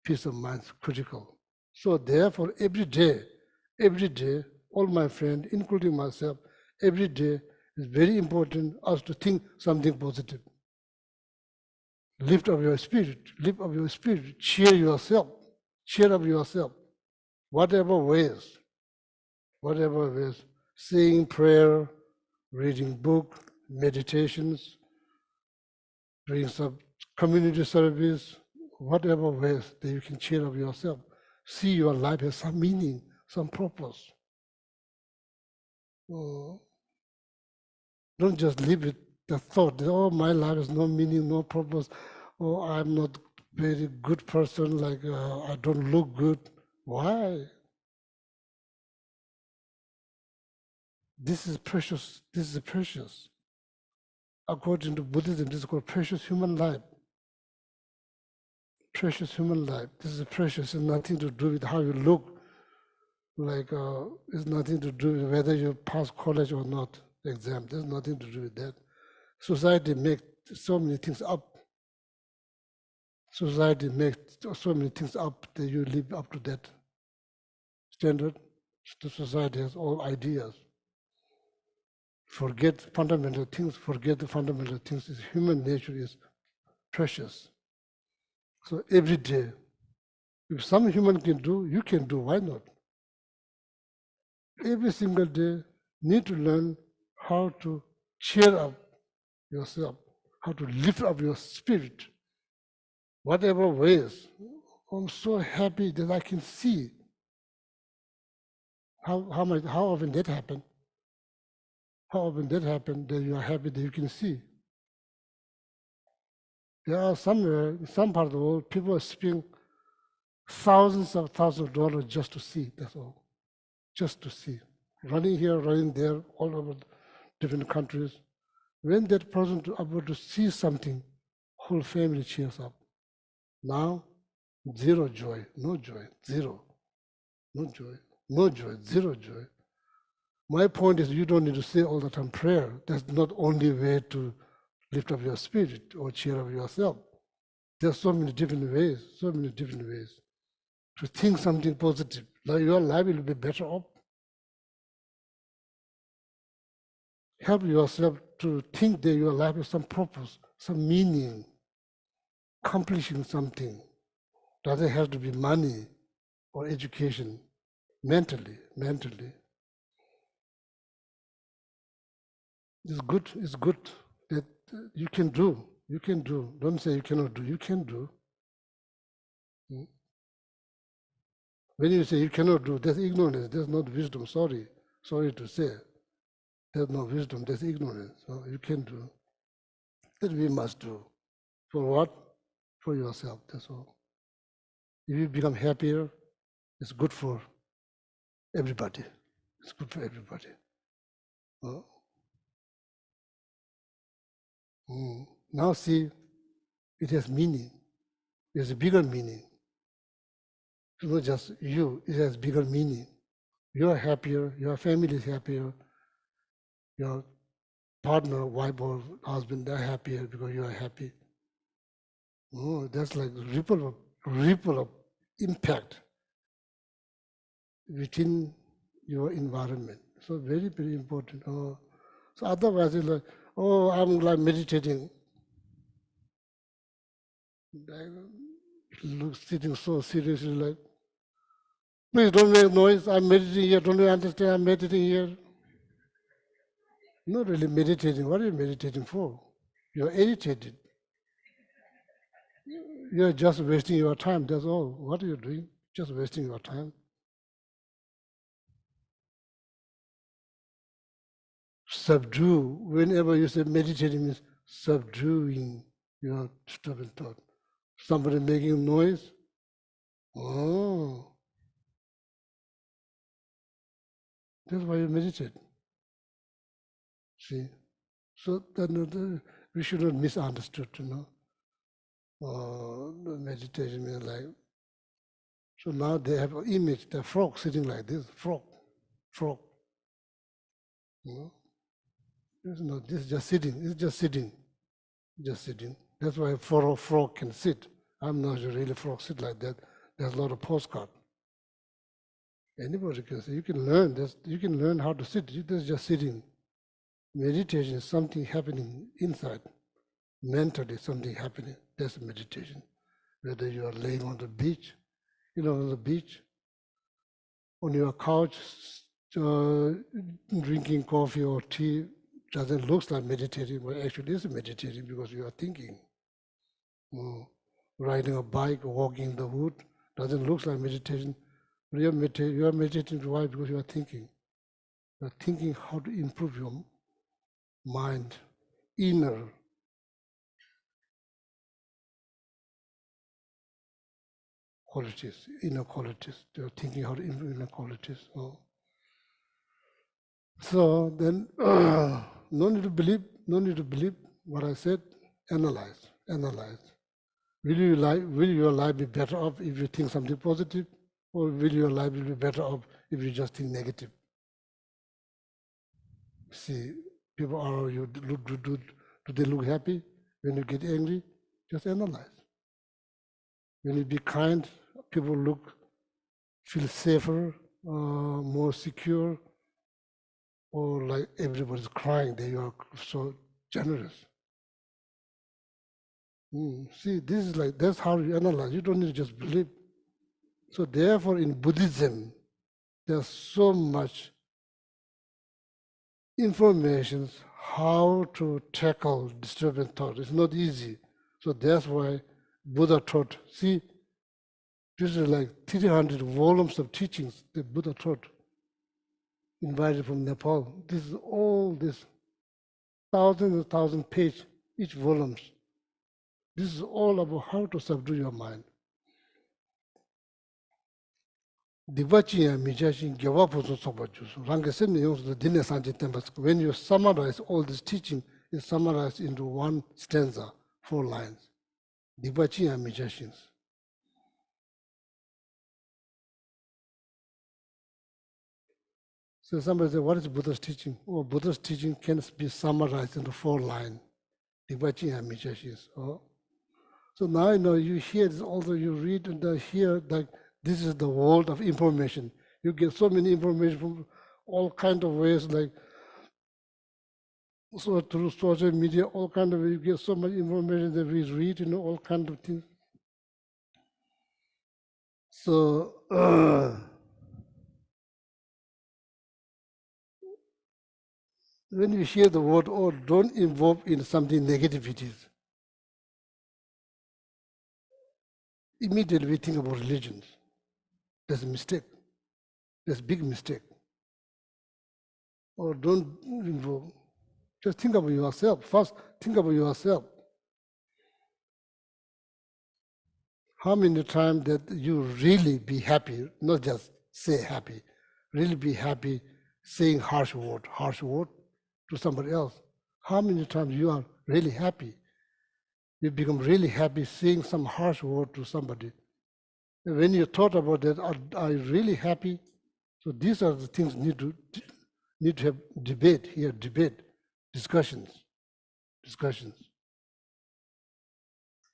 Peace of mind is critical. So therefore, every day, all my friends, including myself, every day is very important us to think something positive. Lift up your spirit, cheer up yourself, whatever ways, saying prayer, reading book, meditations, doing some community service, whatever ways that you can cheer up yourself. See your life has some meaning, some purpose. Don't just live with the thought that, oh, my life has no meaning, no purpose. Oh, I'm not very good person, like I don't look good. Why? This is precious. This is precious. According to Buddhism, this is called precious human life. Precious human life. This is precious. It's nothing to do with how you look. Like it's nothing to do with whether you pass college or not exam. There's nothing to do with that. Society makes so many things up. Society makes so many things up that you live up to that standard. The society has all ideas. Forget fundamental things, forget the fundamental things. Human nature is precious. So every day, if some human can do, you can do, why not? Every single day, need to learn how to cheer up yourself, how to lift up your spirit, whatever ways. I'm so happy that I can see how often that happens. How often that happens that you are happy that you can see. There are somewhere, in some part of the world, people are spending thousands of dollars just to see, that's all. Just to see. Running here, running there, all over different countries. When that person is able to see something, whole family cheers up. Now, zero joy, no joy, zero. No joy, no joy, zero joy. My point is you don't need to say all the time prayer. That's not only way to lift up your spirit or cheer up yourself. There's so many different ways, to think something positive. Like your life will be better off. Help yourself to think that your life has some purpose, some meaning, accomplishing something. Doesn't have to be money or education, mentally. It's good that you can do. Don't say you cannot do, you can do. When you say you cannot do, that's ignorance, that's not wisdom, sorry to say. There's no wisdom, that's ignorance. So you can do. That we must do. For what? For yourself, that's all. If you become happier, it's good for everybody. It's good for everybody. Now see, it has meaning. It has a bigger meaning. It's not just you, it has bigger meaning. You are happier, your family is happier, your partner, wife or husband, they're happier because you are happy. Oh, that's like ripple of impact within your environment. So very, very important. Oh, so otherwise it's like, oh, I'm like meditating. Sitting so seriously like, please don't make noise, I'm meditating here, don't you understand I'm meditating here? Not really meditating, what are you meditating for? You're irritated. You're just wasting your time, that's all. What are you doing? Just wasting your time. Subdue, whenever you say meditating means subduing your stubborn thought. Somebody making noise, oh, that's why you meditate. See? So then we should not misunderstood, the meditation means like, so now they have an image, the frog sitting like this, frog. This is just sitting, it's just sitting. That's why a frog can sit. I'm not sure really frog sit like that. There's a lot of postcard. Anybody can say, you can learn how to sit. This is just sitting. Meditation is something happening inside. Mentally, something happening. That's meditation. Whether you are laying on the beach, on the beach, on your couch, drinking coffee or tea, doesn't look like meditating, but actually is meditating because you are thinking. Riding a bike, walking in the wood, doesn't look like meditation, but you are meditating. Why? Because you are thinking. You're thinking how to improve your mind, inner qualities, inner qualities. You're thinking how to improve inner qualities. So then, no need to believe what I said. Analyze. Will your life be better off if you think something positive, or will your life be better off if you just think negative? See, people are you do they look happy when you get angry? Just analyze. When you be kind, people feel safer, more secure, or like everybody's crying. They are so generous. See, this is that's how you analyze. You don't need to just believe. So therefore, in Buddhism, there's so much information how to tackle disturbing thought. It's not easy. So that's why Buddha taught. See, this is like 300 volumes of teachings that Buddha taught, invited from Nepal. This is all this, thousands and thousands pages, each volumes. This is all about how to subdue your mind. When you summarize all this teaching, it's summarized into one stanza, 4 lines. Dibachi and Mijashins. So somebody said, what is Buddha's teaching? Oh, Buddha's teaching can be summarized into 4 lines. Dibachi and Mijashins. Oh. So now you hear this, also you read and hear that this is the world of information. You get so many information from all kind of ways, like so through social media, all kind of ways. You get so much information that we read, all kind of things. So when you hear the word, oh, don't involve in something negativities. Immediately we think about religions. That's a mistake. That's a big mistake. Or don't involve. Just think about yourself. First, think about yourself. How many times that you really be happy, not just say happy, really be happy saying harsh word to somebody else? How many times you are really happy? You become really happy saying some harsh word to somebody. And when you thought about that, are you really happy? So these are the things need to have debate here, discussions.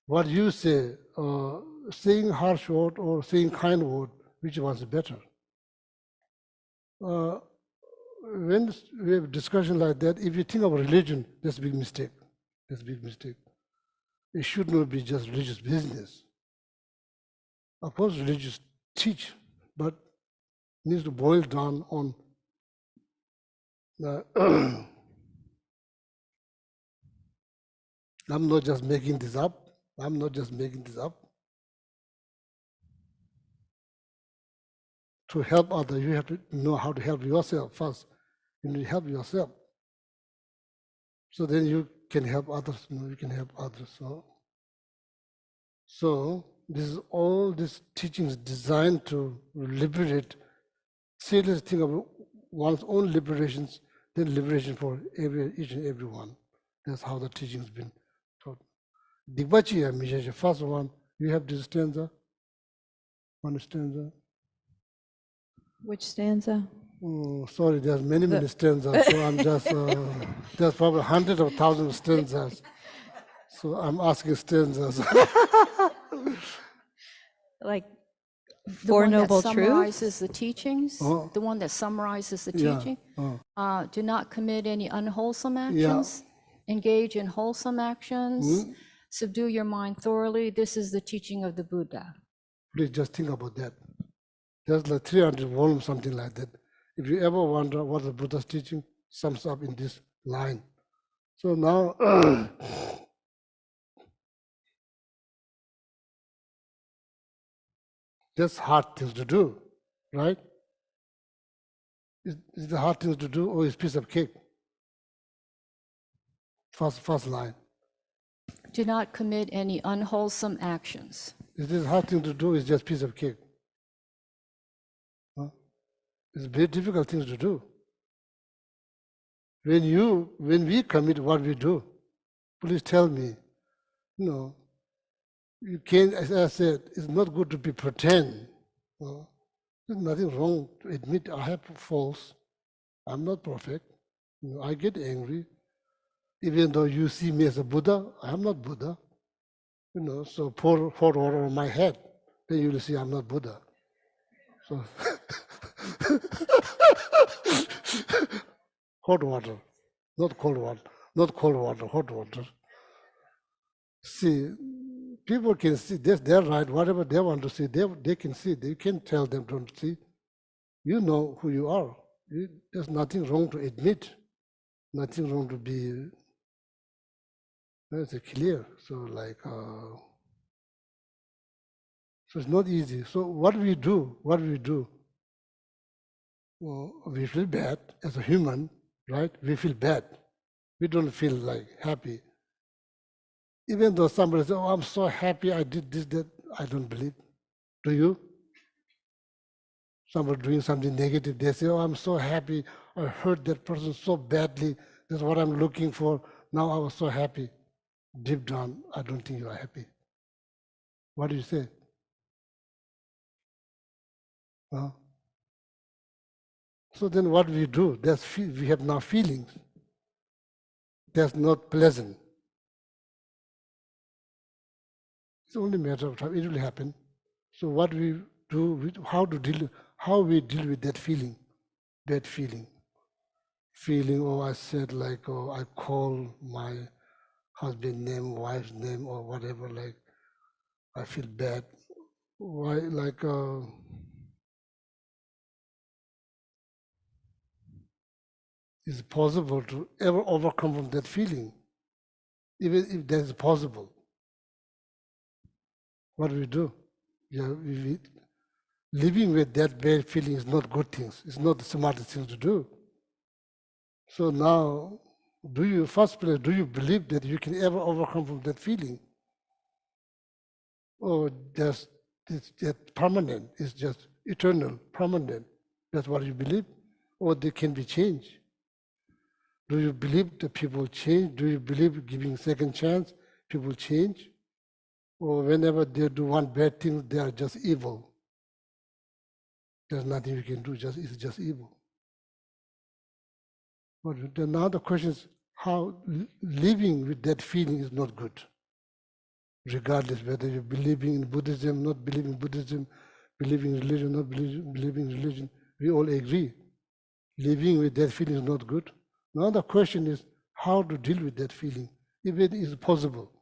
What you say, saying harsh word or saying kind word, which one's better? When we have discussion like that, if you think of religion, that's a big mistake. It should not be just religious business. Of course, religious teach, but needs to boil down on I'm not just making this up. To help others, you have to know how to help yourself first. You need to help yourself. So then you can help others. You can help others. So this is all this teaching is designed to liberate. Serious thing about one's own liberations, then liberation for each and every one. That's how the teaching has been taught. Digbachi and Mijeje, first one, you have this stanza. One stanza. Which stanza? Oh, sorry, there's many stanzas, so I'm just, there's probably hundreds of thousands of stanzas. So I'm asking stanzas. Like The Four one that Noble summarizes Truths? the teachings, the one that summarizes the Yeah, teaching. Do not commit any unwholesome actions. Engage in wholesome actions. Subdue your mind thoroughly. This is the teaching of the Buddha. Please just think about that. There's like 300 volumes, something like that. If you ever wonder what the Buddha's teaching, sums up in this line. So now, that's hard things to do, right? Is the hard thing to do, or is piece of cake? First line. Do not commit any unwholesome actions. Is this hard thing to do, is just piece of cake? Huh? It's very difficult things to do. When we commit what we do, please tell me, you can't, as I said, it's not good to be pretend. There's nothing wrong to admit I have faults. I'm not perfect. I get angry. Even though you see me as a Buddha, I'm not Buddha. So pour water on my head, then you will see I'm not Buddha. So hot water, not cold water, hot water. See, people can see, they're right, whatever they want to see, they can see. They can tell them don't see. You know who you are. There's nothing wrong to admit, nothing wrong to be. That's clear. So so it's not easy. So what we do, well, we feel bad as a human, right? We feel bad. We don't feel like happy. Even though somebody says, oh, I'm so happy I did this, that, I don't believe. Do you? Somebody doing something negative, they say, oh, I'm so happy, I hurt that person so badly, that's what I'm looking for, now I was so happy. Deep down, I don't think you are happy. What do you say? Huh? So then what we do, we have now feelings. That's not pleasant. It's only a matter of time, it will happen. So what we do, how we deal with that feeling. Feeling, oh, I said oh, I call my husband name, wife's name, or whatever, I feel bad. Why, is it possible to ever overcome from that feeling? Even if that is possible, what we do? Yeah, living with that bad feeling is not good things. It's not the smartest thing to do. So now, do you believe that you can ever overcome from that feeling? Or it's just permanent, it's just eternal, permanent. That's what you believe? Or they can be changed? Do you believe that people change? Do you believe giving second chance, people change? Or whenever they do one bad thing, they are just evil? There's nothing you can do, it's just evil. But then now the question is how living with that feeling is not good. Regardless whether you're believing in Buddhism, not believing in Buddhism, believing in religion, not believing in religion, we all agree. Living with that feeling is not good. Now the question is how to deal with that feeling, if it is possible.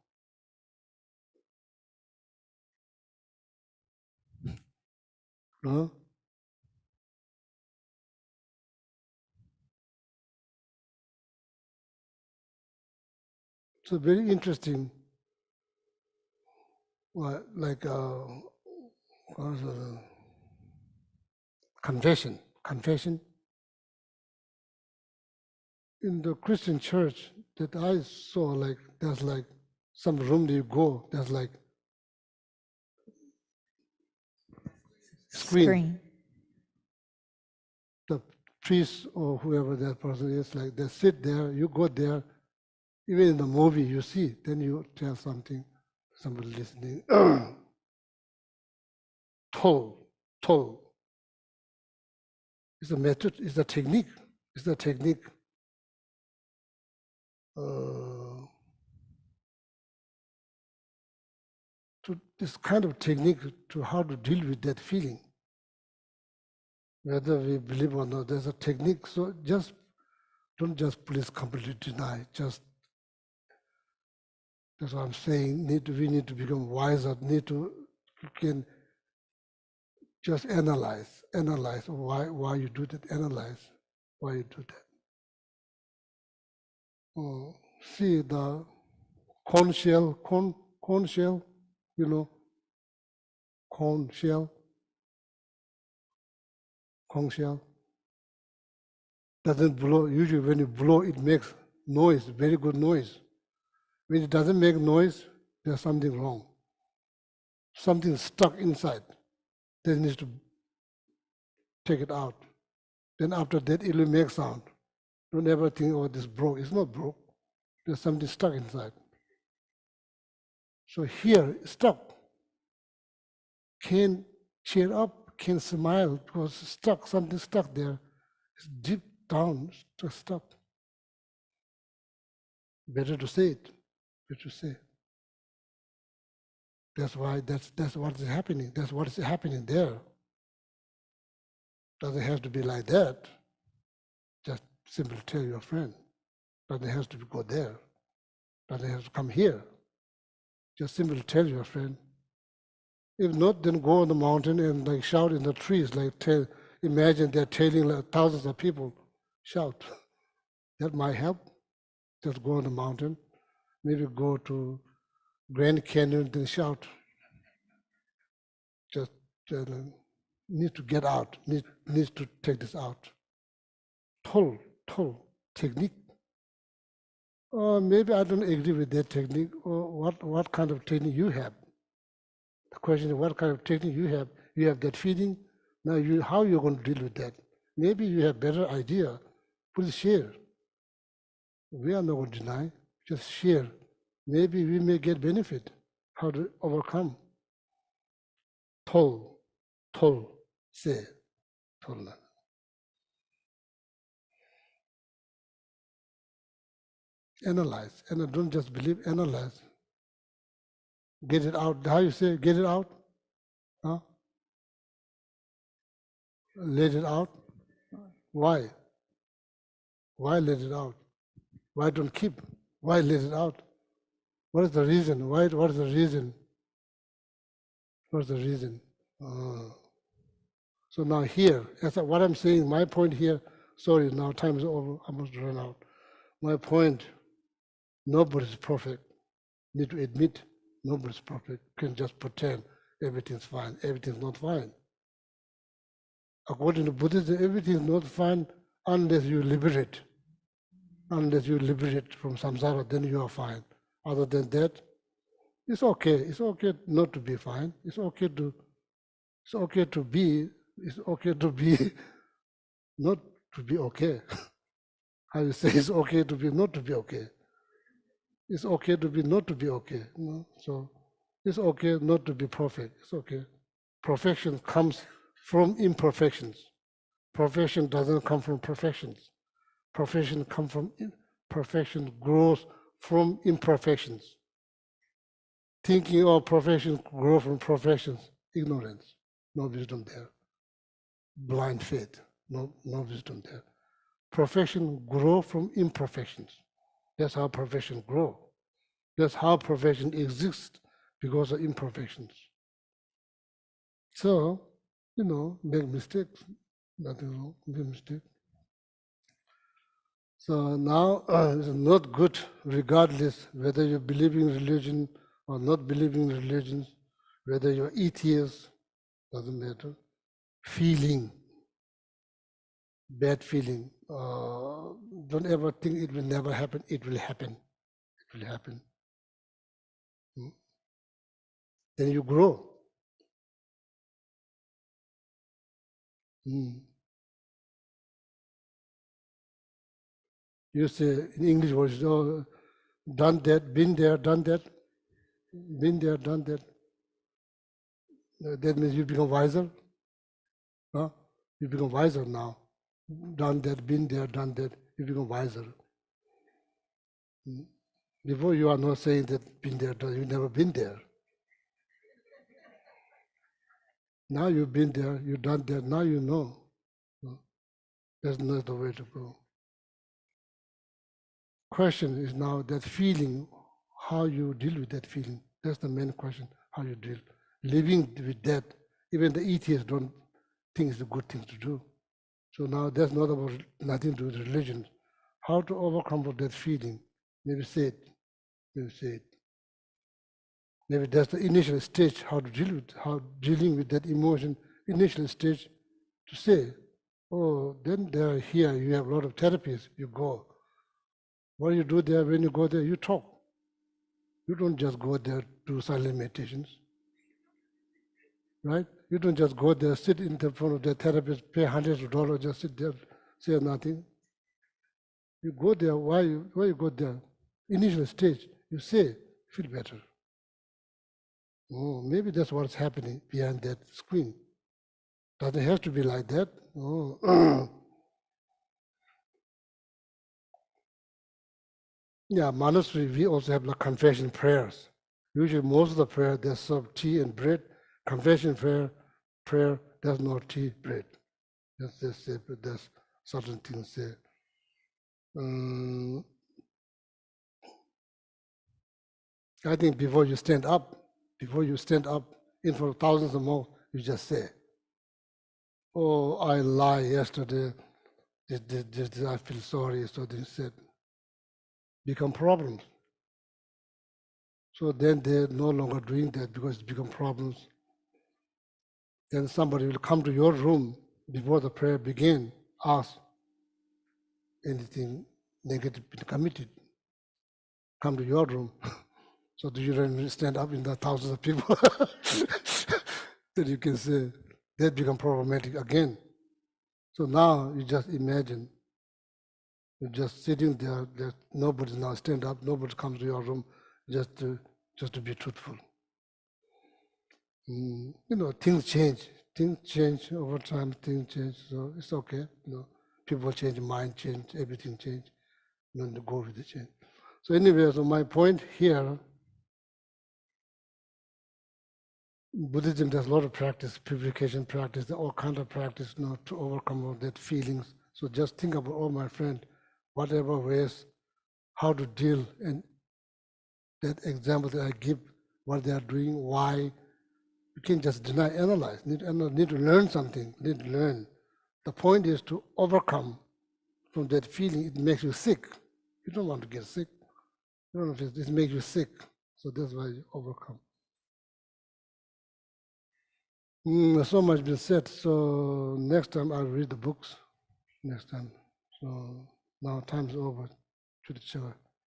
Huh? So very interesting, confession. In the Christian church that I saw, there's some room that you go, there's screen. The priest or whoever that person is, they sit there, you go there, even in the movie you see, then you tell something, somebody listening. Toll. It's a method, it's a technique. To this kind of technique to how to deal with that feeling. Whether we believe or not, there's a technique. So don't just please completely deny. That's what I'm saying. We need to become wiser. Can just analyze why you do that. Analyze why you do that. Oh, see the corn shell, corn shell, corn shell. doesn't blow. Usually when you blow, it makes noise, very good noise. When it doesn't make noise, there's something wrong. Something stuck inside. Then needs to take it out. Then after that, it will make sound. Don't ever think, oh, this broke. It's not broke. There's something stuck inside. So here, stuck. Can't cheer up, can't smile because stuck, something stuck there. It's deep down, stuck. Better to say it. Better to say. That's why that's what is happening. That's what is happening there. Doesn't have to be like that. Just simply tell your friend. Doesn't have to go there. Doesn't have to come here. Just simply tell your friend. If not, then go on the mountain and like shout in the trees, like imagine they're telling like thousands of people, shout. That might help. Just go on the mountain. Maybe go to Grand Canyon, then shout. Just need to get out, needs to take this out. Toll technique. Or maybe I don't agree with that technique. Or what kind of technique you have? The question is what kind of technique you have. You have that feeling. Now how you're going to deal with that? Maybe you have better idea. Please share. We are not going to deny. Just share. Maybe we may get benefit. How to overcome. Toll, say, toll. Analyze, and don't just believe, analyze. Get it out. How you say, get it out? Huh? Let it out. Why? Why let it out? Why don't keep? Why let it out? What is the reason? What is the reason? What's the reason? So now here, what I'm saying, my point here, sorry, now time is over, I must run out. My point, nobody's perfect. Need to admit nobody's perfect. Can just pretend everything's fine. Everything's not fine. According to Buddhism, everything's not fine unless you liberate. Unless you liberate from samsara, then you are fine. Other than that, it's okay. It's okay not to be fine. It's okay to be not to be okay. How you say it's okay to be not to be okay. It's okay to be not to be okay. So it's okay not to be perfect. It's okay. Perfection comes from imperfections. Perfection doesn't come from perfections. Perfection comes from perfection grows from imperfections. Thinking of perfection grows from perfections. Ignorance, no wisdom there. Blind faith, no wisdom there. Perfection grows from imperfections. That's how perfection grows. That's how perfection exists because of imperfections. So, make mistakes. Nothing wrong, make mistakes. So now it's not good, regardless whether you believe in religion or not believe in religions, whether you're atheist, doesn't matter. Feeling, bad feeling. Don't ever think it will never happen. It will happen. It will happen. Then you grow. You say in English words, oh, done that, been there, done that, been there, done that. That means you become wiser. Huh? You become wiser now. Done that, been there, done that. You become wiser. Before you are not saying that been there, done, you've never been there. Now you've been there, you've done that, now you know. That's not the way to go. Question is now that feeling, how you deal with that feeling. That's the main question, how you deal. Living with that, even the atheists don't think it's a good thing to do. So now that's not about nothing to do with religion. How to overcome that feeling? Maybe say it. Maybe say it. Maybe that's the initial stage, how to deal with, how dealing with that emotion, initial stage to say. Oh, then they're here, you have a lot of therapies, you go. What you do there, when you go there, you talk. You don't just go there do silent meditations, right? You don't just go there, sit in the front of the therapist, pay hundreds of dollars, just sit there, say nothing. You go there, why you go there? Initial stage, you say, feel better. Oh, maybe that's what's happening behind that screen. Doesn't have to be like that. Oh. Yeah, monastery, we also have like confession prayers. Usually most of the prayer, there's some tea and bread. Confession prayer, there's no tea, bread. There's certain things there. I think before you stand up in front of thousands of monks, you just say, oh, I lied yesterday, this, I feel sorry, so they said, become problems. So then they're no longer doing that because it become problems. Then somebody will come to your room before the prayer begin, ask anything negative been committed, come to your room. So do you then stand up in the thousands of people? Then you can say, that become problematic again. So now you just imagine, you're just sitting there, nobody now stand up, nobody comes to your room just to be truthful. You know, things change over time, things change, so it's okay. You know, people change, mind change, everything change, then to go with the change. So anyway, so my point here, Buddhism does a lot of practice, purification practice, all kind of practice, you know, to overcome all that feelings. So just think about, oh my friend, whatever ways, how to deal, and that example that I give, what they are doing, why. You can't just deny, analyze. Need to learn something. Need to learn. The point is to overcome from that feeling. It makes you sick. You don't want to get sick. You don't know if it makes you sick. So that's why you overcome. So much been said. So next time I'll read the books. Next time. So now time's over.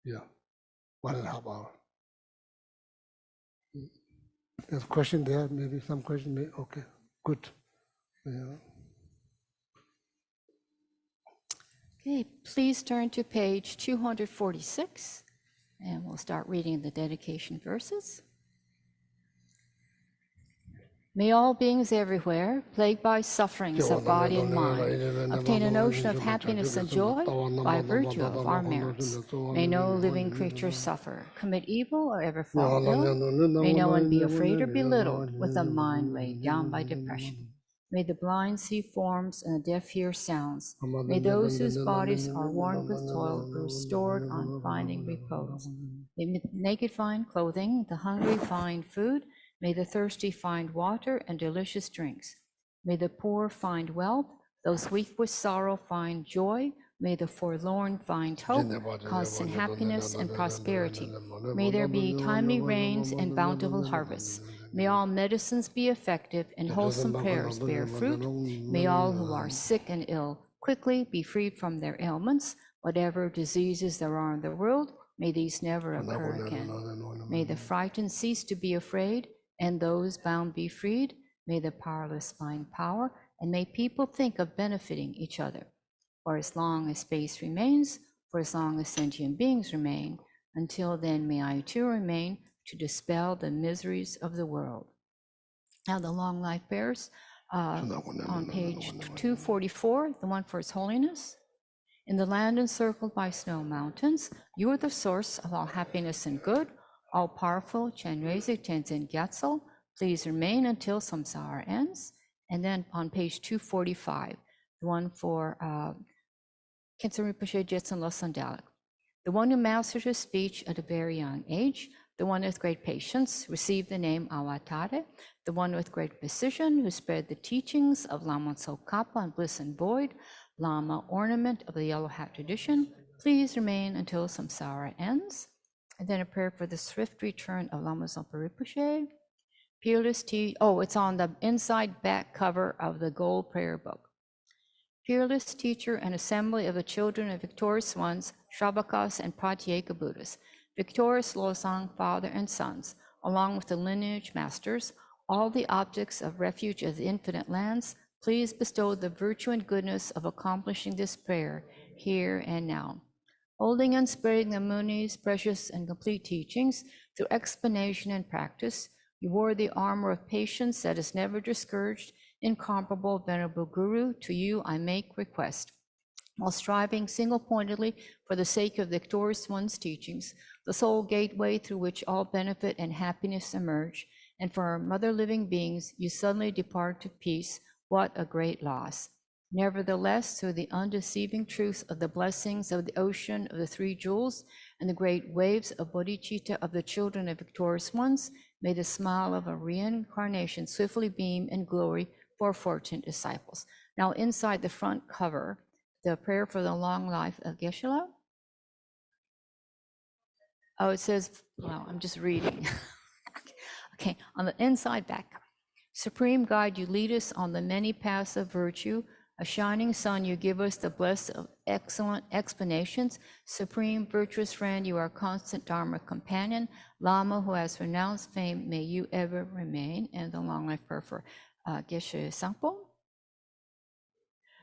Yeah, 1.5 hours. There's a question there. Maybe some question. Okay, good. Yeah. Okay, please turn to page 246, and we'll start reading the dedication verses. May all beings everywhere, plagued by sufferings of body and mind, obtain a notion of happiness and joy by virtue of our merits. May no living creature suffer, commit evil, or ever fall ill. May no one be afraid or belittled with a mind weighed down by depression. May the blind see forms and the deaf hear sounds. May those whose bodies are worn with toil be restored on finding repose. May the naked find clothing, the hungry find food. May the thirsty find water and delicious drinks. May the poor find wealth, those weak with sorrow find joy. May the forlorn find hope, constant happiness and prosperity. May there be timely rains and bountiful harvests. May all medicines be effective and wholesome prayers bear fruit. May all who are sick and ill quickly be freed from their ailments. Whatever diseases there are in the world, may these never occur again. May the frightened cease to be afraid, and those bound be freed. May the powerless find power, and may people think of benefiting each other. For as long as space remains, for as long as sentient beings remain, until then may I too remain to dispel the miseries of the world. Now the long life bears on page 244, the one for His Holiness. In the land encircled by snow mountains, you are the source of all happiness and good. All-powerful Chenrezig Tenzin Gyatso, please remain until samsara ends. And then on page 245, the one for Khyentse Rinpoche Jetsun Losang Dalek, the one who mastered his speech at a very young age, the one with great patience received the name Awatare, the one with great precision who spread the teachings of Lama Tsongkhapa and Bliss and Void, Lama ornament of the Yellow Hat tradition, please remain until samsara ends. And then a prayer for the swift return of Lama Zopa Rinpoche. Peerless tea, it's on the inside back cover of the gold prayer book. fearless teacher and assembly of the children of victorious ones, Shravakas and Pratyeka Buddhas, victorious Losang, father and sons, along with the lineage masters, all the objects of refuge of the infinite lands, please bestow the virtue and goodness of accomplishing this prayer here and now. Holding and spreading the Muni's precious and complete teachings through explanation and practice, you wore the armor of patience that is never discouraged. Incomparable venerable Guru, to you I make request. While striving single-pointedly for the sake of the victorious one's teachings, the sole gateway through which all benefit and happiness emerge, and for our mother living beings, you suddenly depart to peace. What a great loss. Nevertheless, through the undeceiving truth of the blessings of the ocean of the three jewels and the great waves of bodhicitta of the children of victorious ones, may the smile of a reincarnation swiftly beam in glory for fortunate disciples. Now, inside the front cover, the prayer for the long life of Geshe-la. Oh, it says, well, I'm just reading. Okay, on the inside back cover. Supreme God, you lead us on the many paths of virtue. A shining sun, you give us the bliss of excellent explanations. Supreme virtuous friend, you are constant Dharma companion. Lama, who has renounced fame, may you ever remain. And the long life prayer for Geshe Sangpo.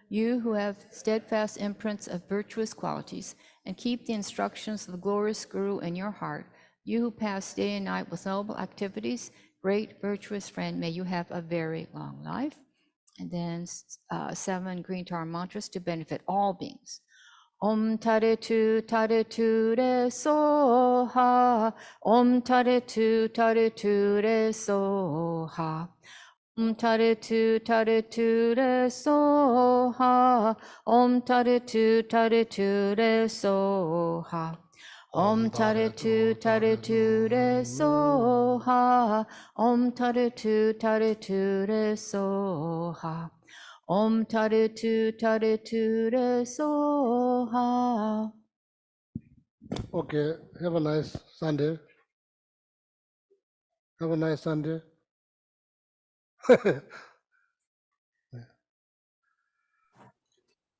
You who have steadfast imprints of virtuous qualities and keep the instructions of the glorious Guru in your heart, you who pass day and night with noble activities, great virtuous friend, may you have a very long life. And then 7 green tar mantras to benefit all beings. Om Tare Tu Re Soha. Om Tare Tu Re Soha. Om Tare Tu Re Soha. Om Tare Tu Re Soha. Om Tare Tu Re Soha. Om Tare Tu Re Soha. Om Tare Tu Re Soha. Okay, have a nice Sunday. Have a nice Sunday.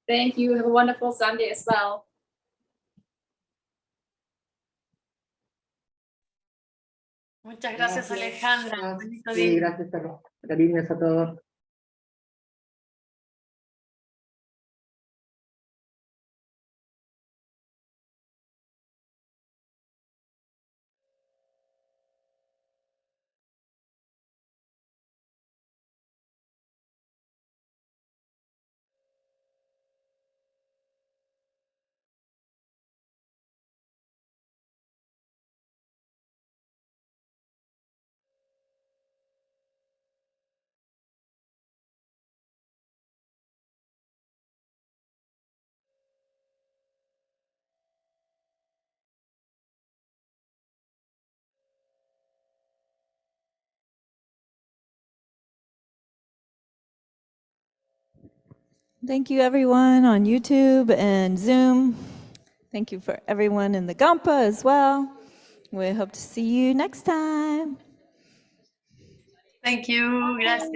Thank you. Have a wonderful Sunday as well. Muchas gracias, Alejandra. Bonito Sí, día. gracias a los cariños a todos. Thank you, everyone on YouTube and Zoom. Thank you for everyone in the Gampa as well. We hope to see you next time. Thank you. Gracias.